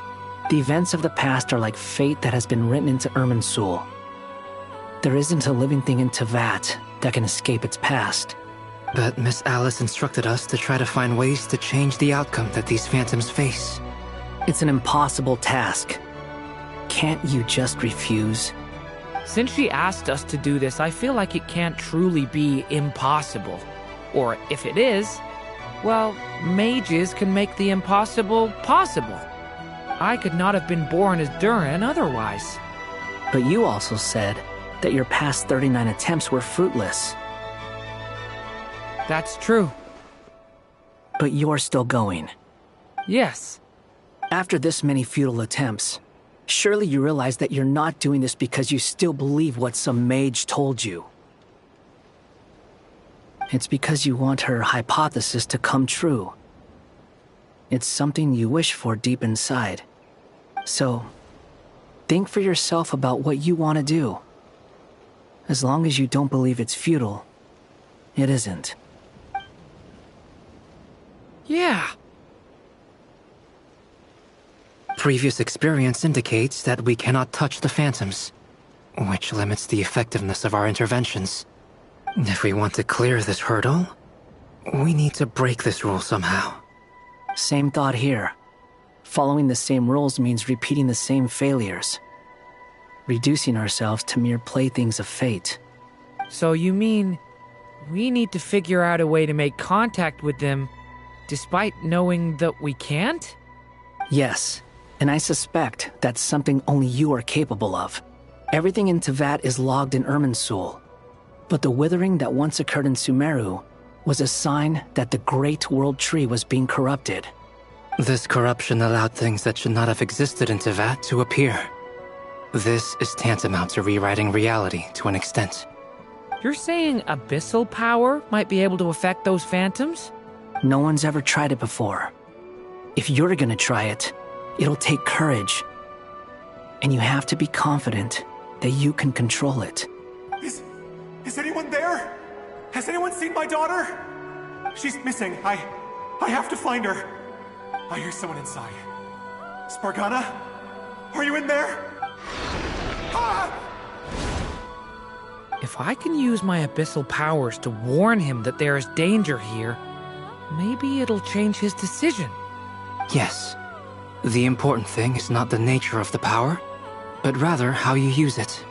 The events of the past are like fate that has been written into Irminsul. There isn't a living thing in Tevat that can escape its past. But Miss Alice instructed us to try to find ways to change the outcome that these phantoms face. It's an impossible task. Can't you just refuse? Since she asked us to do this, I feel like it can't truly be impossible. Or if it is, well, mages can make the impossible possible. I could not have been born as Durin otherwise. But you also said that your past 39 attempts were fruitless. That's true. But you're still going. Yes. After this many futile attempts, surely you realize that you're not doing this because you still believe what some mage told you. It's because you want her hypothesis to come true. It's something you wish for deep inside. So, think for yourself about what you want to do. As long as you don't believe it's futile, it isn't. Yeah. Previous experience indicates that we cannot touch the phantoms, which limits the effectiveness of our interventions. If we want to clear this hurdle, we need to break this rule somehow. Same thought here. Following the same rules means repeating the same failures. Reducing ourselves to mere playthings of fate. So you mean we need to figure out a way to make contact with them despite knowing that we can't? Yes, and I suspect that's something only you are capable of. Everything in Tevat is logged in Irminsul, but the withering that once occurred in Sumeru was a sign that the Great World Tree was being corrupted. This corruption allowed things that should not have existed in Tevat to appear. This is tantamount to rewriting reality to an extent. You're saying abyssal power might be able to affect those phantoms? No one's ever tried it before. If you're gonna try it, it'll take courage. And you have to be confident that you can control it. Is anyone there? Has anyone seen my daughter? She's missing. I have to find her. I hear someone inside. Spargana? Are you in there? Ah! If I can use my abyssal powers to warn him that there is danger here, maybe it'll change his decision. Yes. The important thing is not the nature of the power, but rather how you use it.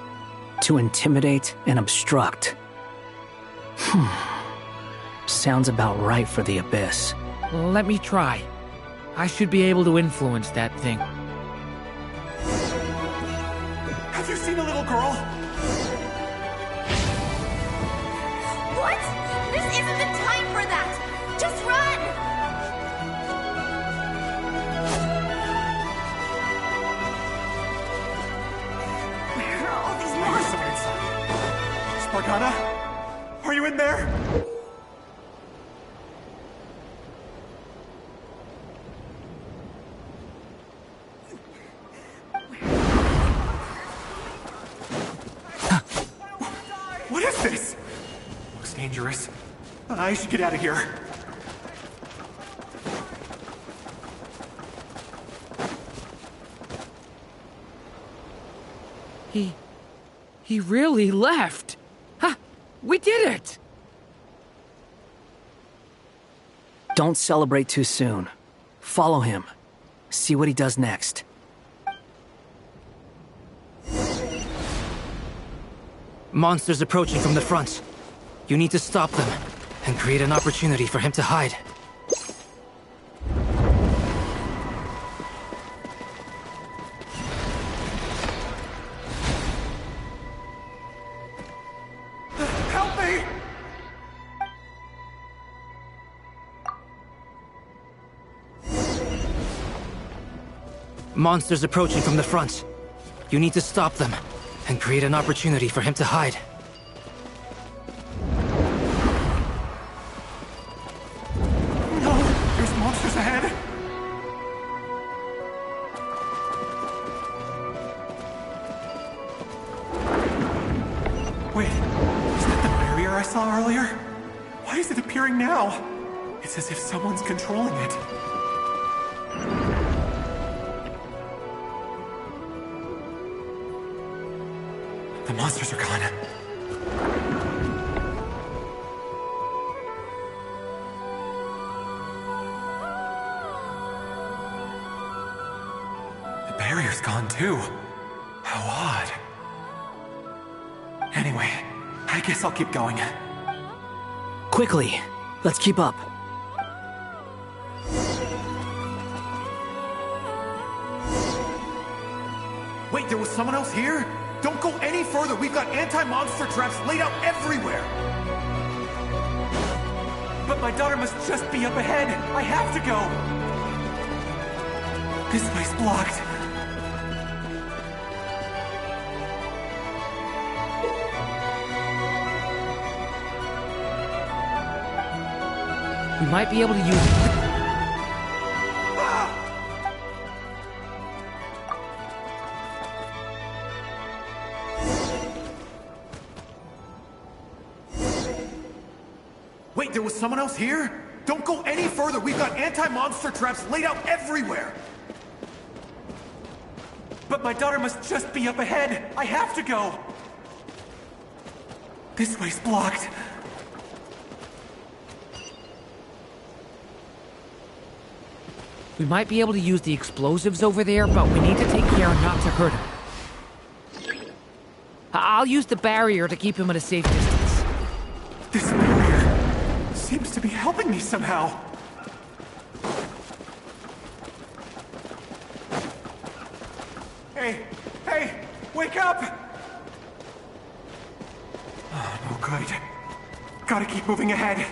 To intimidate and obstruct. Sounds about right for the Abyss. Let me try. I should be able to influence that thing. Have you seen a little girl? What? This isn't the time for that! Just run! Where are all these monsters? Spargana? Are you in there? What is this? Looks dangerous. I should get out of here. He really left. Ha! We did it! Don't celebrate too soon. Follow him. See what he does next. Monsters approaching from the front. You need to stop them and create an opportunity for him to hide. Help me! Monsters approaching from the front. You need to stop them and create an opportunity for him to hide. No! There's monsters ahead! Wait, is that the barrier I saw earlier? Why is it appearing now? It's as if someone's controlling it. The monsters are gone. The barrier's gone too. How odd. Anyway, I guess I'll keep going. Quickly, Let's keep up. Wait, there was someone else here? Don't go any further. We've got anti-monster traps laid out everywhere. But my daughter must just be up ahead. I have to go. This way's blocked. We might be able to use it. Wait, there was someone else here? Don't go any further. We've got anti-monster traps laid out everywhere. But my daughter must just be up ahead. I have to go. This way's blocked. We might be able to use the explosives over there, but we need to take care not to hurt him. I'll use the barrier to keep him at a safe distance. This barrier seems to be helping me somehow. Hey, wake up! Oh, no good. Gotta keep moving ahead.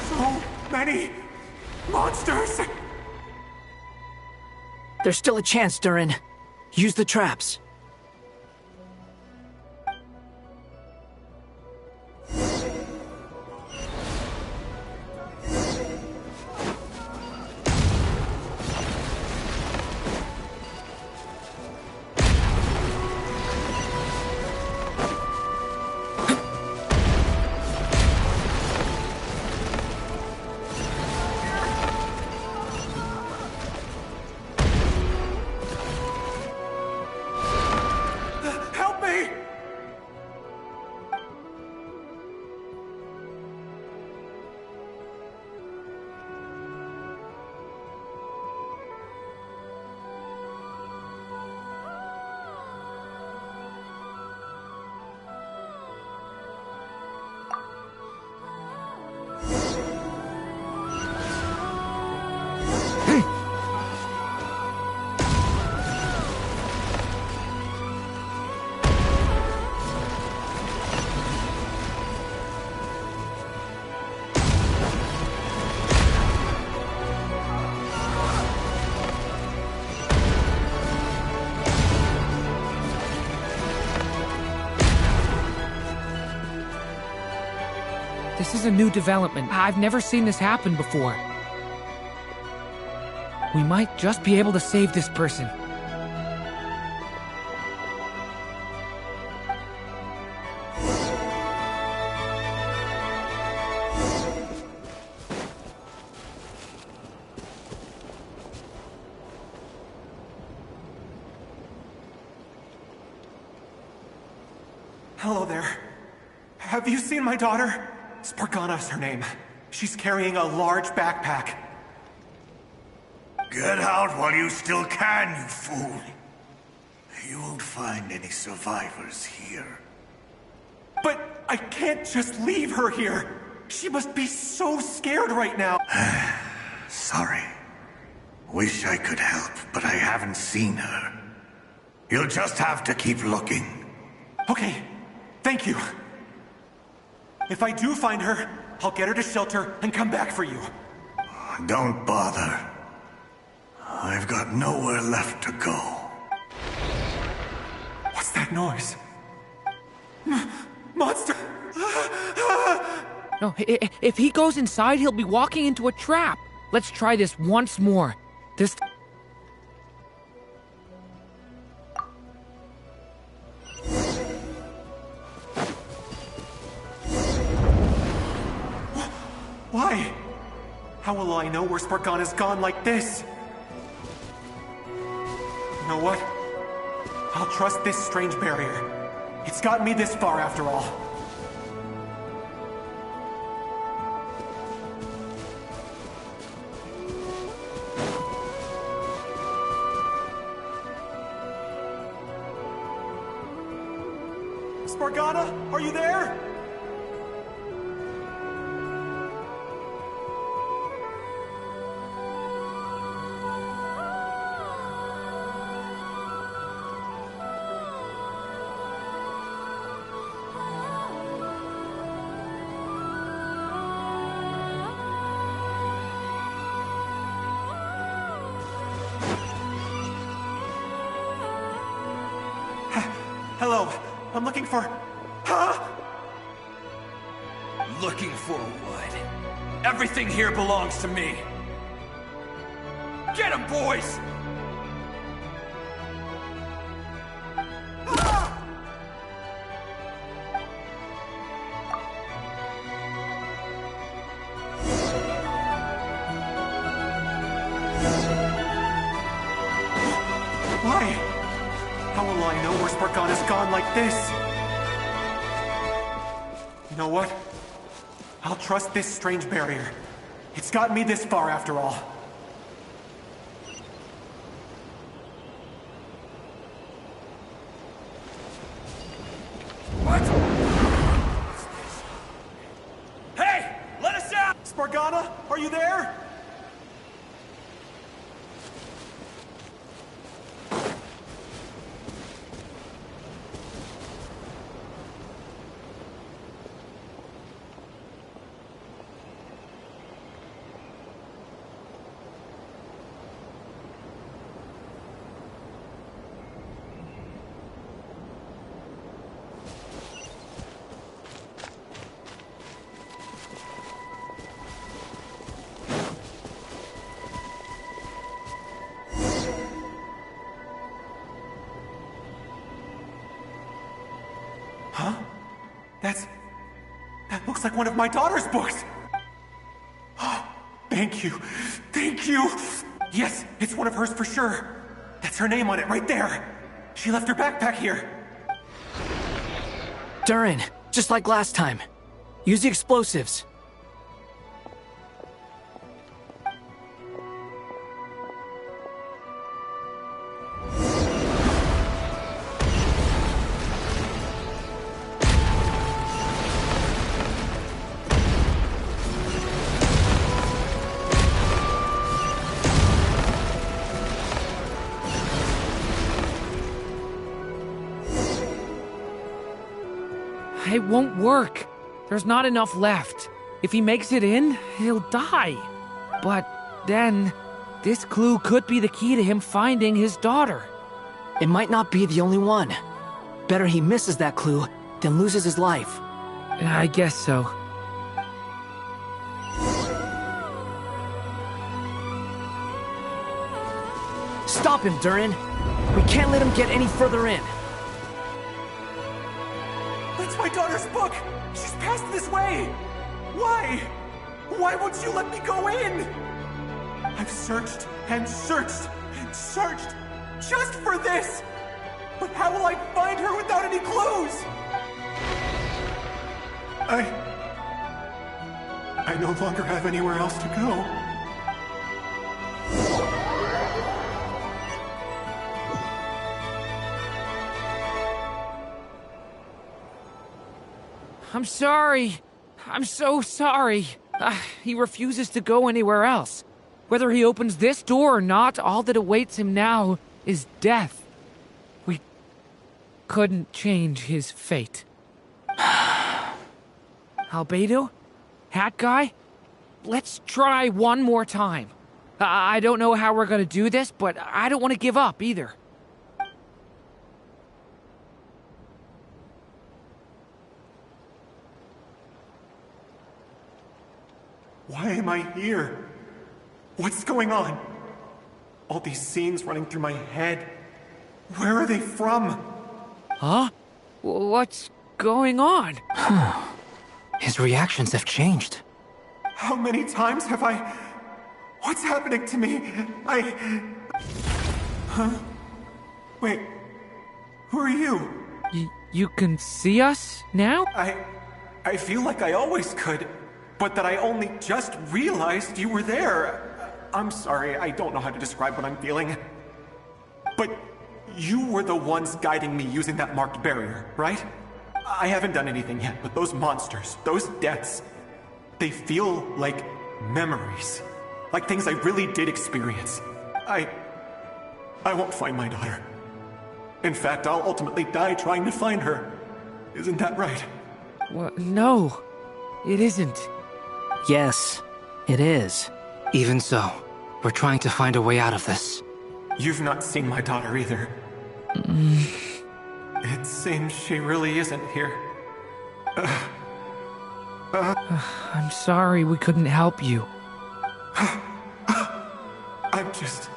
So many monsters! There's still a chance, Durin. Use the traps. This is a new development. I've never seen this happen before. We might just be able to save this person. Hello there. Have you seen my daughter? Spargana's her name. She's carrying a large backpack. Get out while you still can, you fool. You won't find any survivors here. But I can't just leave her here. She must be so scared right now. Sorry. Wish I could help, but I haven't seen her. You'll just have to keep looking. Okay, thank you. If I do find her, I'll get her to shelter and come back for you. Don't bother. I've got nowhere left to go. What's that noise? Monster! No, if he goes inside, he'll be walking into a trap. Let's try this once more. This... Why? How will I know where Spargana's gone like this? You know what? I'll trust this strange barrier. It's gotten me this far after all. Spargana, are you there? Hello, I'm looking for... Huh? Looking for what? Everything here belongs to me. Get 'em, boys! Why? How will I know where Spargana's gone like this? You know what? I'll trust this strange barrier. It's gotten me this far after all. What? Hey! Let us out! Spargana, are you there? Huh? That looks like one of my daughter's books! Thank you. Thank you! Yes, it's one of hers for sure. That's her name on it right there. She left her backpack here. Durin, just like last time. Use the explosives. It won't work. There's not enough left. If he makes it in, he'll die. But then, this clue could be the key to him finding his daughter. It might not be the only one. Better he misses that clue than loses his life. I guess so. Stop him, Durin. We can't let him get any further in. That's my daughter's book! She's passed this way! Why? Why won't you let me go in? I've searched and searched and searched just for this! But how will I find her without any clues? I no longer have anywhere else to go. I'm sorry. I'm so sorry. He refuses to go anywhere else. Whether he opens this door or not, all that awaits him now is death. We couldn't change his fate. Albedo? Hat guy? Let's try one more time. I don't know how we're gonna do this, but I don't want to give up either. Why am I here? What's going on? All these scenes running through my head. Where are they from? Huh? What's going on? His reactions have changed. How many times have I... What's happening to me? Huh? Wait. Who are you? You can see us now? I feel like I always could, but that I only just realized you were there. I'm sorry, I don't know how to describe what I'm feeling. But you were the ones guiding me using that marked barrier, right? I haven't done anything yet, but those monsters, those deaths, they feel like memories. Like things I really did experience. I won't find my daughter. In fact, I'll ultimately die trying to find her. Isn't that right? Well, no, it isn't. Yes, it is. Even so, we're trying to find a way out of this. You've not seen my daughter either. It seems she really isn't here. I'm sorry we couldn't help you. I'm just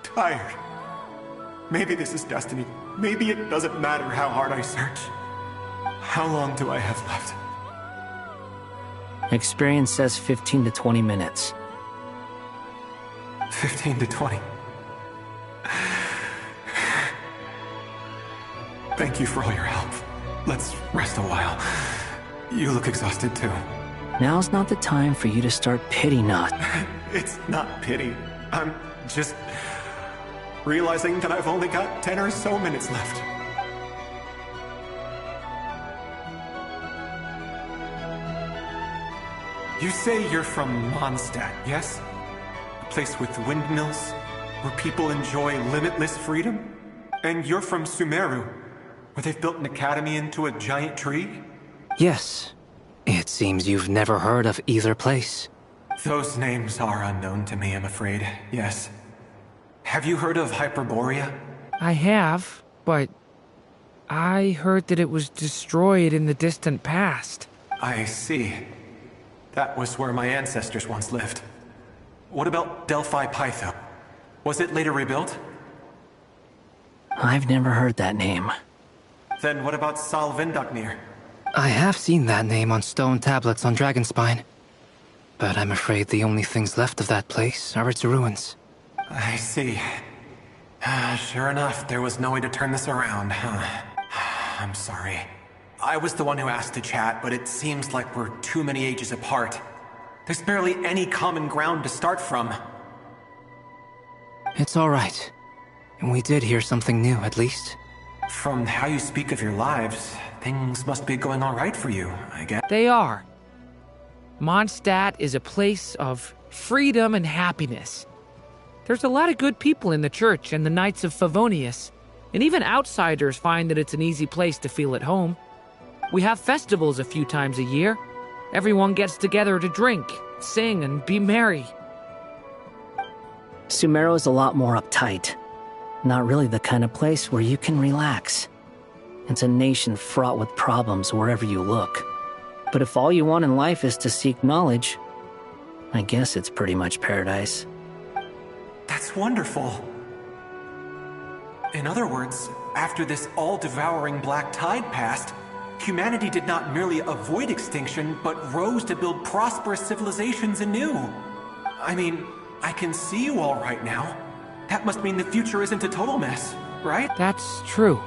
tired. Maybe this is destiny. Maybe it doesn't matter how hard I search. How long do I have left? Experience says 15 to 20 minutes. 15 to 20. Thank you for all your help. Let's rest a while. You look exhausted too. Now's not the time for you to start pity knot. It's not pity. I'm just realizing that I've only got 10 or so minutes left. You say you're from Mondstadt, yes? A place with windmills, where people enjoy limitless freedom? And you're from Sumeru, where they've built an academy into a giant tree? Yes. It seems you've never heard of either place. Those names are unknown to me, I'm afraid, yes. Have you heard of Hyperborea? I have, but I heard that it was destroyed in the distant past. I see. That was where my ancestors once lived. What about Delphi Pytho? Was it later rebuilt? I've never heard that name. Then what about Sal Vindaknir? I have seen that name on stone tablets on Dragonspine. But I'm afraid the only things left of that place are its ruins. I see. Sure enough, there was no way to turn this around, huh? I'm sorry. I was the one who asked to chat, but it seems like we're too many ages apart. There's barely any common ground to start from. It's all right. We did hear something new, at least. From how you speak of your lives, things must be going all right for you, I guess. They are. Mondstadt is a place of freedom and happiness. There's a lot of good people in the church and the Knights of Favonius, and even outsiders find that it's an easy place to feel at home. We have festivals a few times a year. Everyone gets together to drink, sing, and be merry. Sumeru is a lot more uptight. Not really the kind of place where you can relax. It's a nation fraught with problems wherever you look. But if all you want in life is to seek knowledge, I guess it's pretty much paradise. That's wonderful. In other words, after this all-devouring black tide passed, humanity did not merely avoid extinction, but rose to build prosperous civilizations anew. I mean, I can see you all right now. That must mean the future isn't a total mess, right? That's true.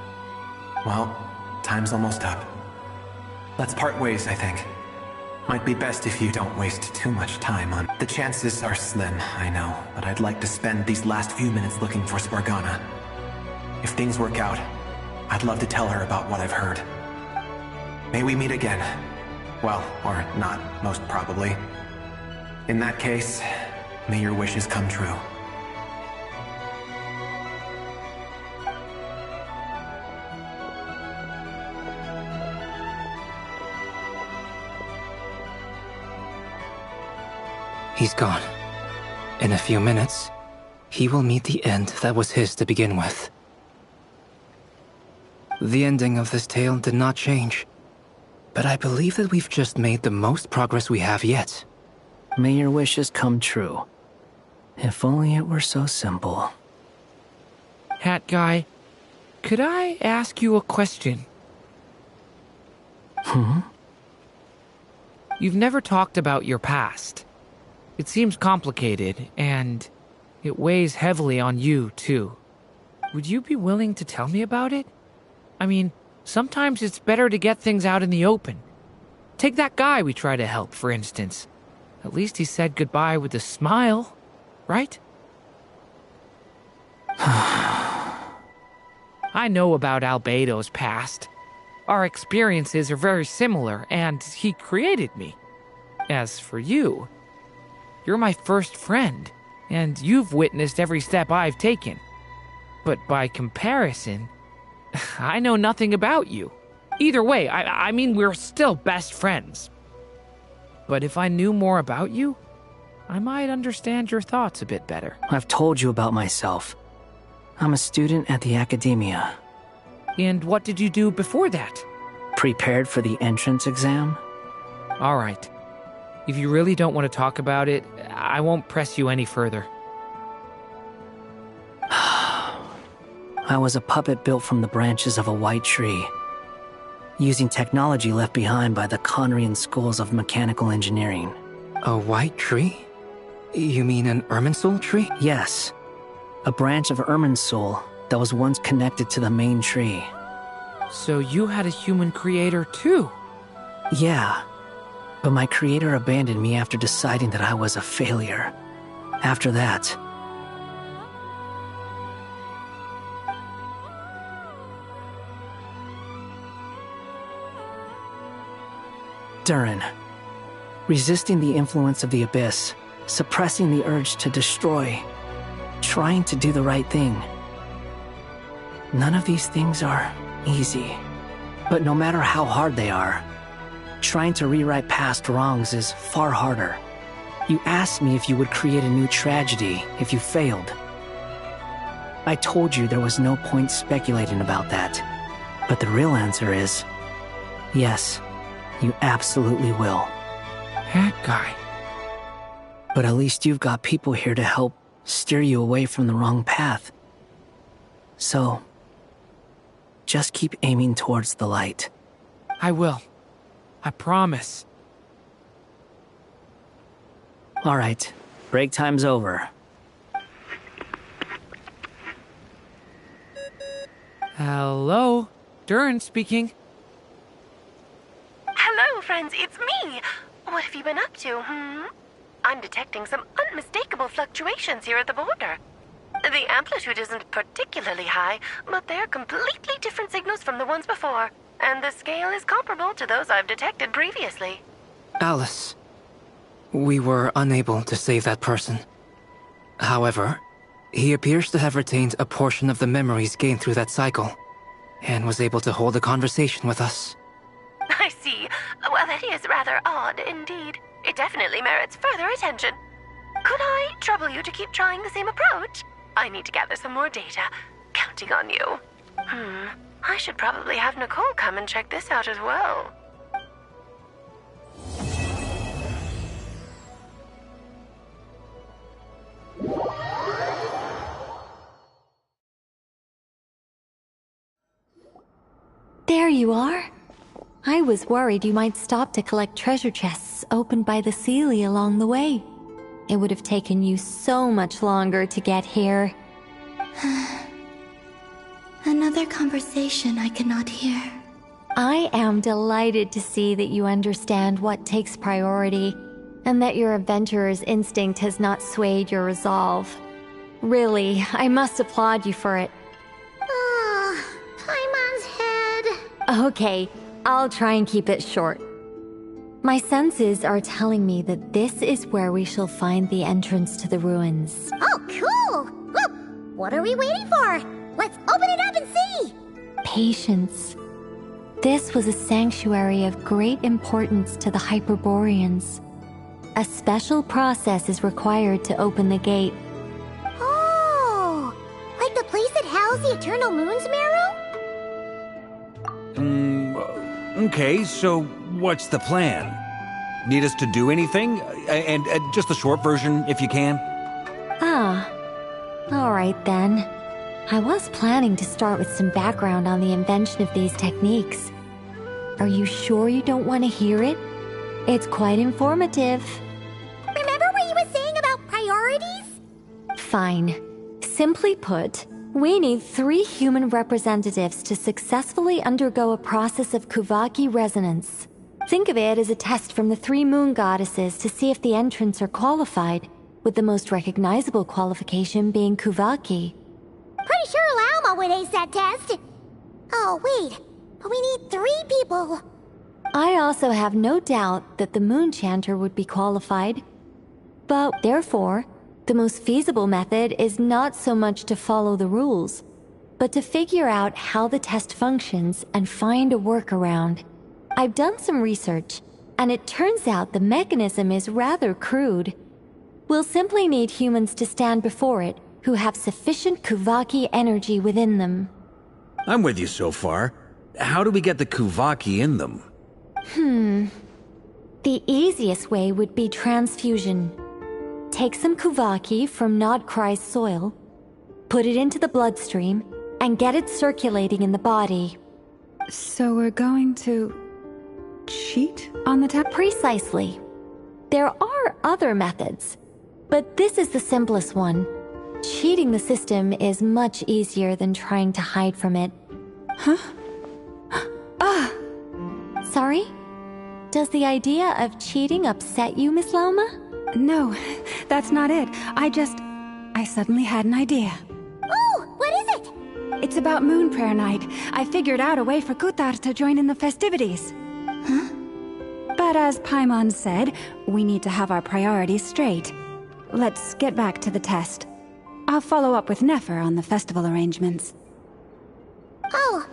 Well, time's almost up. Let's part ways, I think. Might be best if you don't waste too much time on... The chances are slim, I know, but I'd like to spend these last few minutes looking for Spargana. If things work out, I'd love to tell her about what I've heard. May we meet again. Well, or not, most probably. In that case, may your wishes come true. He's gone. In a few minutes, he will meet the end that was his to begin with. The ending of this tale did not change, but I believe that we've just made the most progress we have yet. May your wishes come true. If only it were so simple. Hat Guy, could I ask you a question? You've never talked about your past. It seems complicated, and it weighs heavily on you, too. Would you be willing to tell me about it? I mean, sometimes it's better to get things out in the open. Take that guy we try to help, for instance. At least he said goodbye with a smile, right? I know about Albedo's past. Our experiences are very similar, and he created me. As for you, you're my first friend, and you've witnessed every step I've taken. But by comparison, I know nothing about you. Either way, I mean, we're still best friends. But if I knew more about you, I might understand your thoughts a bit better. I've told you about myself. I'm a student at the academia. And what did you do before that? Prepared for the entrance exam? All right. If you really don't want to talk about it, I won't press you any further. I was a puppet built from the branches of a white tree, using technology left behind by the Conrian schools of mechanical engineering. A white tree? You mean an Irminsul tree? Yes. A branch of Irminsul that was once connected to the main tree. So you had a human creator too? Yeah. But my creator abandoned me after deciding that I was a failure. After that, Durin. Resisting the influence of the Abyss, suppressing the urge to destroy, trying to do the right thing. None of these things are easy. But no matter how hard they are, trying to rewrite past wrongs is far harder. You asked me if you would create a new tragedy if you failed. I told you there was no point speculating about that. But the real answer is, yes, you absolutely will. That guy. But at least you've got people here to help steer you away from the wrong path. So, just keep aiming towards the light. I will. I promise. All right, break time's over. Hello? Durin speaking. Hello, friends, it's me. What have you been up to, I'm detecting some unmistakable fluctuations here at the border. The amplitude isn't particularly high, but they're completely different signals from the ones before, and the scale is comparable to those I've detected previously. Alice, we were unable to save that person. However, he appears to have retained a portion of the memories gained through that cycle, and was able to hold a conversation with us. I see. Well, that is rather odd indeed. It definitely merits further attention. Could I trouble you to keep trying the same approach? I need to gather some more data. Counting on you. I should probably have Nicole come and check this out as well. There you are. I was worried you might stop to collect treasure chests opened by the Seelie along the way. It would have taken you so much longer to get here. Another conversation I cannot hear. I am delighted to see that you understand what takes priority, and that your adventurer's instinct has not swayed your resolve. Really, I must applaud you for it. Paimon's head. Okay, I'll try and keep it short. My senses are telling me that this is where we shall find the entrance to the ruins. Oh, cool! Well, what are we waiting for? Let's open it up and see! Patience. This was a sanctuary of great importance to the Hyperboreans. A special process is required to open the gate. Oh! Like the place that housed the Eternal Moon's marrow? Okay, so what's the plan? Need us to do anything? And just the short version, if you can. Alright then. I was planning to start with some background on the invention of these techniques. Are you sure you don't want to hear it? It's quite informative. Remember what you were saying about priorities? Fine. Simply put, we need 3 human representatives to successfully undergo a process of Kuvaki resonance. Think of it as a test from the 3 moon goddesses to see if the entrants are qualified, with the most recognizable qualification being Kuvaki. Pretty sure Lauma would ace that test. Oh, wait. We need 3 people. I also have no doubt that the Moon Chanter would be qualified. But therefore, the most feasible method is not so much to follow the rules, but to figure out how the test functions and find a workaround. I've done some research, and it turns out the mechanism is rather crude. We'll simply need humans to stand before it who have sufficient Kuvaki energy within them. I'm with you so far. How do we get the Kuvaki in them? The easiest way would be transfusion. Take some Kuvaki from Nodkrai's soil, put it into the bloodstream, and get it circulating in the body. So we're going to cheat on the test? Precisely. There are other methods, but this is the simplest one. Cheating the system is much easier than trying to hide from it. Huh? Sorry? Does the idea of cheating upset you, Miss Lauma? No, that's not it. I suddenly had an idea. Oh, what is it? It's about Moon Prayer Night. I figured out a way for Kutar to join in the festivities. Huh? But as Paimon said, we need to have our priorities straight. Let's get back to the test. I'll follow up with Nefer on the festival arrangements. Oh,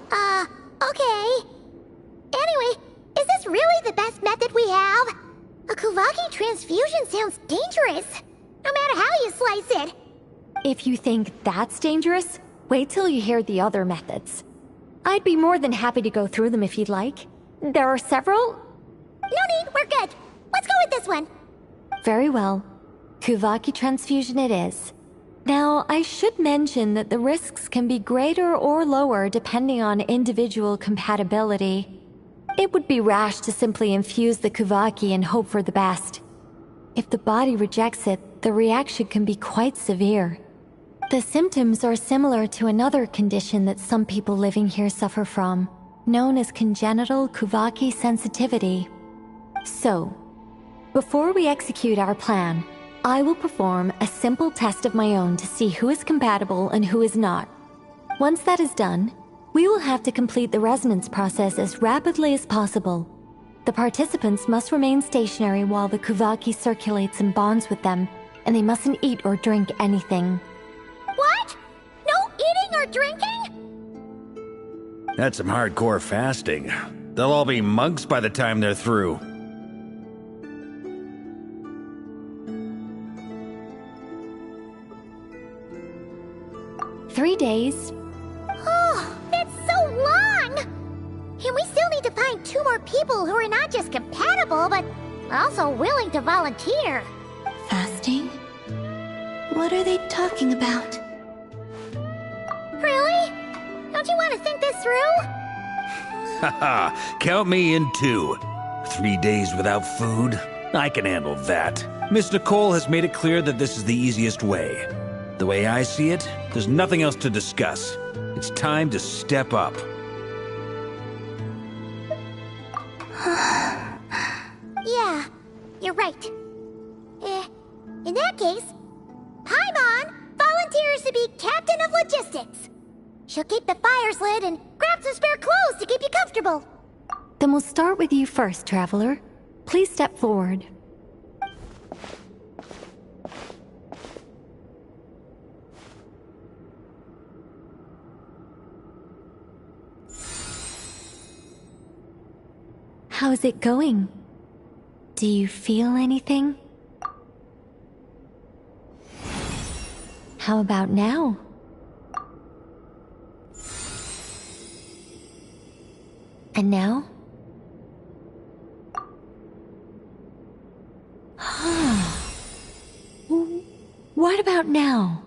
okay. Anyway, is this really the best method we have? A Kuvaki transfusion sounds dangerous, no matter how you slice it. If you think that's dangerous, wait till you hear the other methods. I'd be more than happy to go through them if you'd like. There are several. No need, we're good. Let's go with this one. Very well. Kuvaki transfusion it is. Now, I should mention that the risks can be greater or lower depending on individual compatibility. It would be rash to simply infuse the Kuvaki and hope for the best. If the body rejects it, the reaction can be quite severe. The symptoms are similar to another condition that some people living here suffer from, known as congenital Kuvaki sensitivity. So, before we execute our plan, I will perform a simple test of my own to see who is compatible and who is not. Once that is done, we will have to complete the resonance process as rapidly as possible. The participants must remain stationary while the Kuvaki circulates and bonds with them, and they mustn't eat or drink anything. What? No eating or drinking? That's some hardcore fasting. They'll all be monks by the time they're through. "3 days. Oh, that's so long! And we still need to find 2 more people who are not just compatible, but also willing to volunteer. Fasting? What are they talking about? Really? Don't you want to think this through? Haha, count me in too. 3 days without food? I can handle that. Miss Nicole has made it clear that this is the easiest way. The way I see it, there's nothing else to discuss. It's time to step up. Yeah, you're right. In that case, Paimon volunteers to be Captain of Logistics. She'll keep the fires lit and grab some spare clothes to keep you comfortable. Then we'll start with you first, Traveler. Please step forward. How's it going? Do you feel anything? How about now? And now? What about now?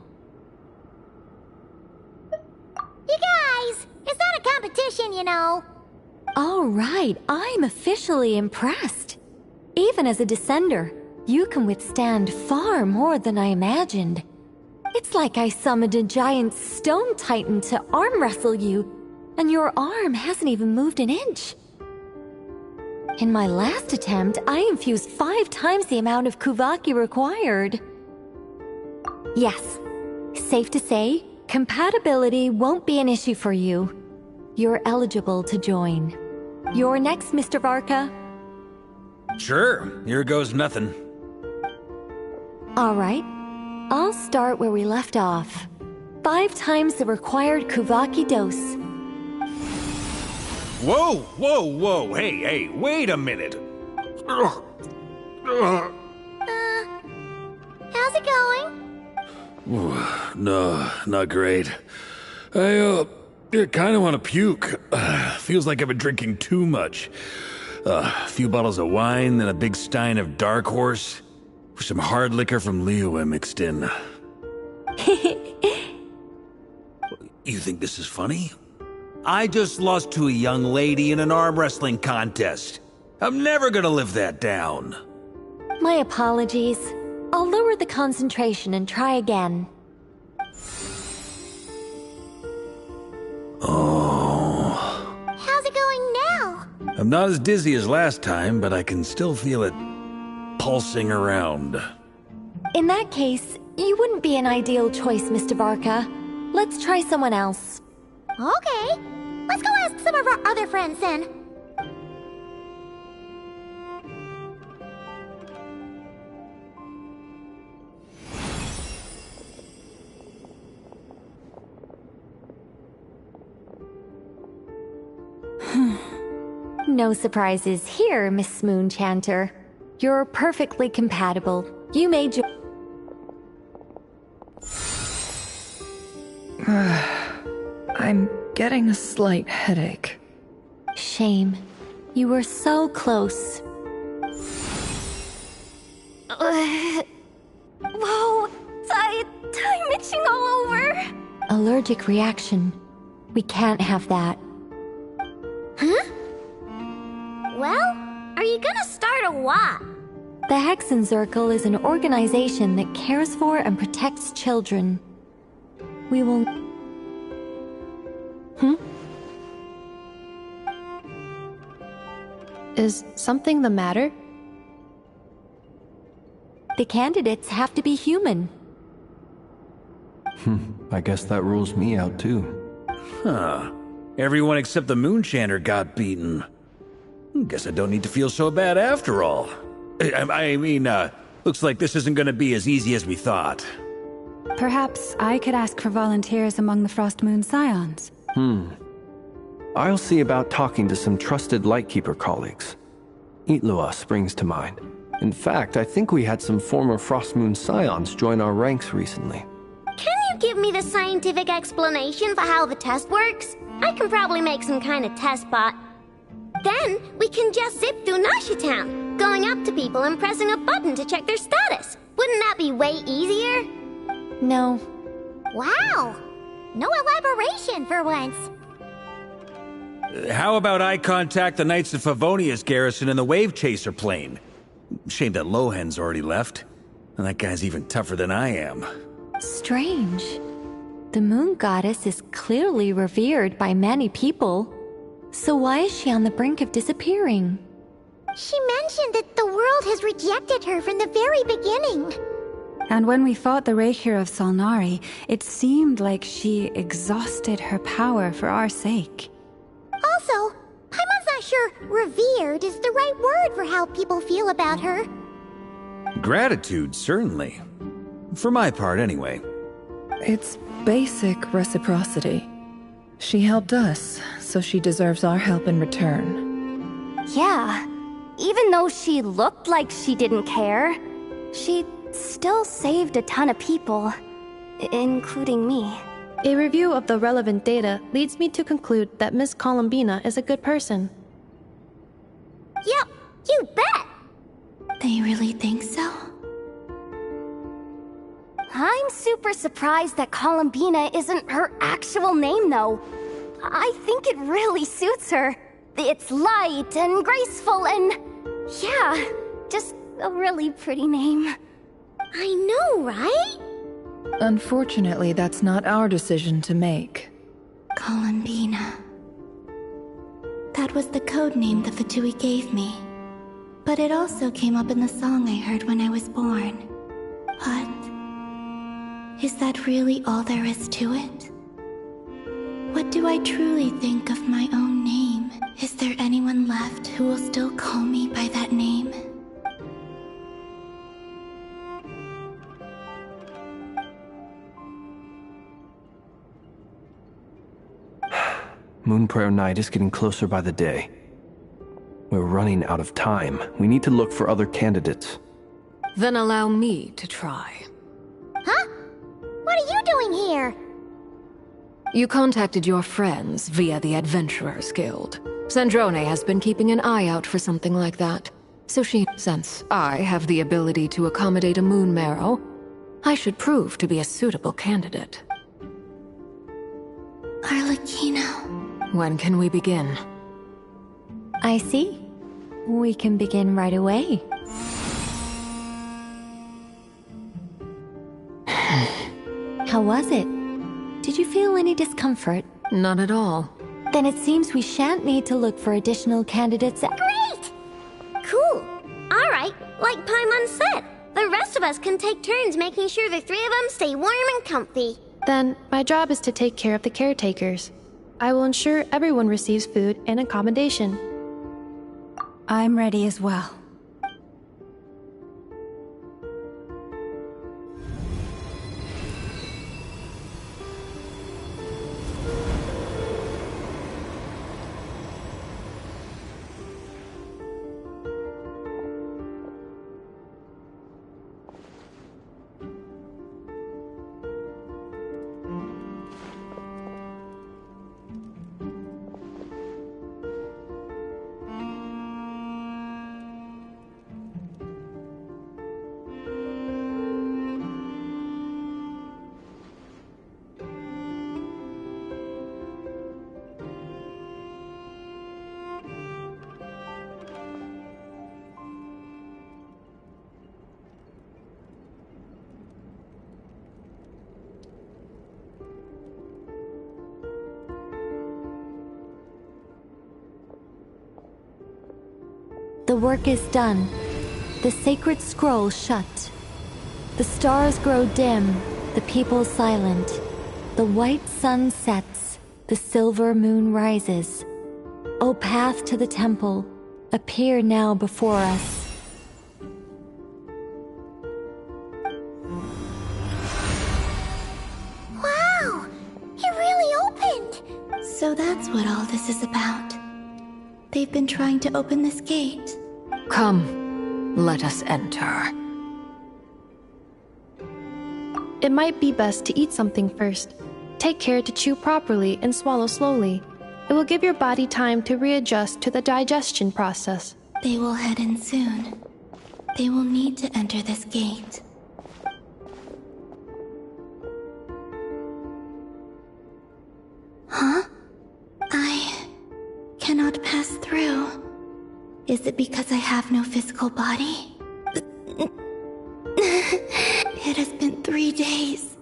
You guys, it's not a competition, you know. All right, I'm officially impressed. Even as a descender, you can withstand far more than I imagined. It's like I summoned a giant stone titan to arm wrestle you, and your arm hasn't even moved an inch. In my last attempt, I infused 5 times the amount of Kuvaki required. Yes, safe to say, compatibility won't be an issue for you. You're eligible to join. You're next, Mr. Varka. Sure, here goes nothing. All right. I'll start where we left off. 5 times the required Kuvaki dose. Whoa, whoa, whoa, hey, wait a minute. How's it going? No, not great. I kind of want to puke. Feels like I've been drinking too much. A few bottles of wine, then a big stein of Dark Horse. With some hard liquor from Liyue mixed in. You think this is funny? I just lost to a young lady in an arm wrestling contest. I'm never gonna live that down. My apologies. I'll lower the concentration and try again. Oh. How's it going now? I'm not as dizzy as last time, but I can still feel it pulsing around. In that case, you wouldn't be an ideal choice, Mr. Varka. Let's try someone else. Okay. Let's go ask some of our other friends then. No surprises here, Miss Moonchanter. You're perfectly compatible. You made your... I'm getting a slight headache. Shame. You were so close. Whoa! I'm itching all over! Allergic reaction. We can't have that. Huh? Well, are you gonna start a what? The Hexen Circle is an organization that cares for and protects children. We will... Is something the matter? The candidates have to be human. I guess that rules me out too. Huh. Everyone except the Moonchanter got beaten. Guess I don't need to feel so bad after all. I mean, looks like this isn't gonna be as easy as we thought. Perhaps I could ask for volunteers among the Frost Moon Scions. I'll see about talking to some trusted Lightkeeper colleagues. Itlua springs to mind. In fact, I think we had some former Frost Moon Scions join our ranks recently. Can you give me the scientific explanation for how the test works? I can probably make some kind of test bot. Then we can just zip through Nasha Town, going up to people and pressing a button to check their status. Wouldn't that be way easier? No. Wow! No elaboration for once. How about I contact the Knights of Favonius garrison in the Wave Chaser plane? Shame that Lohan's already left. And that guy's even tougher than I am. Strange. The moon goddess is clearly revered by many people. So why is she on the brink of disappearing? She mentioned that the world has rejected her from the very beginning. And when we fought the Reikir of Solnari, it seemed like she exhausted her power for our sake. Also, Paimon's not sure revered is the right word for how people feel about her. Gratitude, certainly. For my part, anyway. It's basic reciprocity. She helped us, so she deserves our help in return. Yeah. Even though she looked like she didn't care, she still saved a ton of people, including me. A review of the relevant data leads me to conclude that Miss Columbina is a good person. Yep, you bet! They really think so? I'm super surprised that Columbina isn't her actual name, though. I think it really suits her. It's light and graceful and... yeah, just a really pretty name. I know, right? Unfortunately, that's not our decision to make. Columbina. That was the code name the Fatui gave me. But it also came up in the song I heard when I was born. But... is that really all there is to it? What do I truly think of my own name? Is there anyone left who will still call me by that name? Moonprayer Night is getting closer by the day. We're running out of time. We need to look for other candidates. Then allow me to try. Huh? What are you doing here? You contacted your friends via the Adventurers Guild. Sandrone has been keeping an eye out for something like that. So since I have the ability to accommodate a moon marrow, I should prove to be a suitable candidate. Arlecchino. When can we begin? I see. We can begin right away. How was it? Did you feel any discomfort? Not at all. Then it seems we shan't need to look for additional candidates. Great! Cool. All right, like Paimon said, the rest of us can take turns making sure the three of them stay warm and comfy. Then, my job is to take care of the caretakers. I will ensure everyone receives food and accommodation. I'm ready as well. The work is done. The sacred scroll shut. The stars grow dim, the people silent. The white sun sets, the silver moon rises. O path to the temple, appear now before us. Wow! It really opened! So that's what all this is about. They've been trying to open this gate. Come, let us enter. It might be best to eat something first. Take care to chew properly and swallow slowly. It will give your body time to readjust to the digestion process. They will head in soon. They will need to enter this gate. Huh? I cannot pass through. Is it because I have no physical body? It has been 3 days.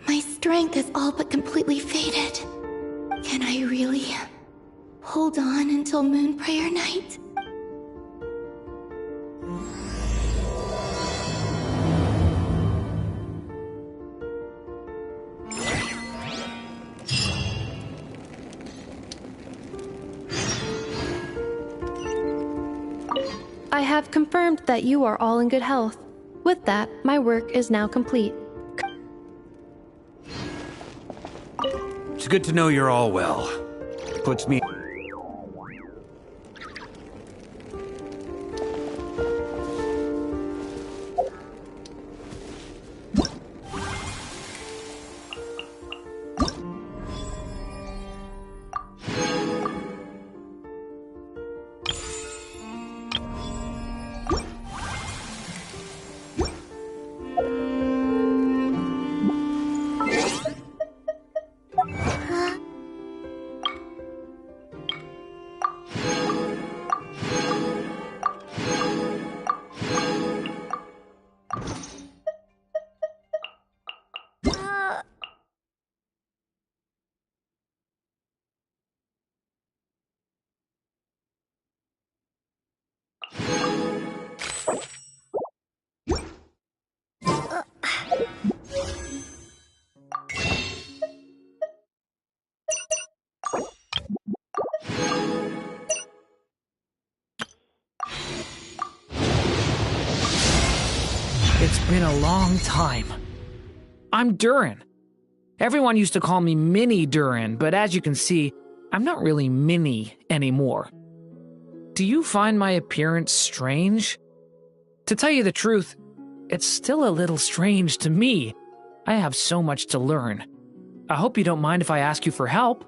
My strength has all but completely faded. Can I really hold on until Moonprayer Night? I have confirmed that you are all in good health. With that, my work is now complete. It's good to know you're all well. Puts me... It's been a long time. I'm Durin. Everyone used to call me Mini Durin, but as you can see, I'm not really Mini anymore. Do you find my appearance strange? To tell you the truth, it's still a little strange to me. I have so much to learn. I hope you don't mind if I ask you for help.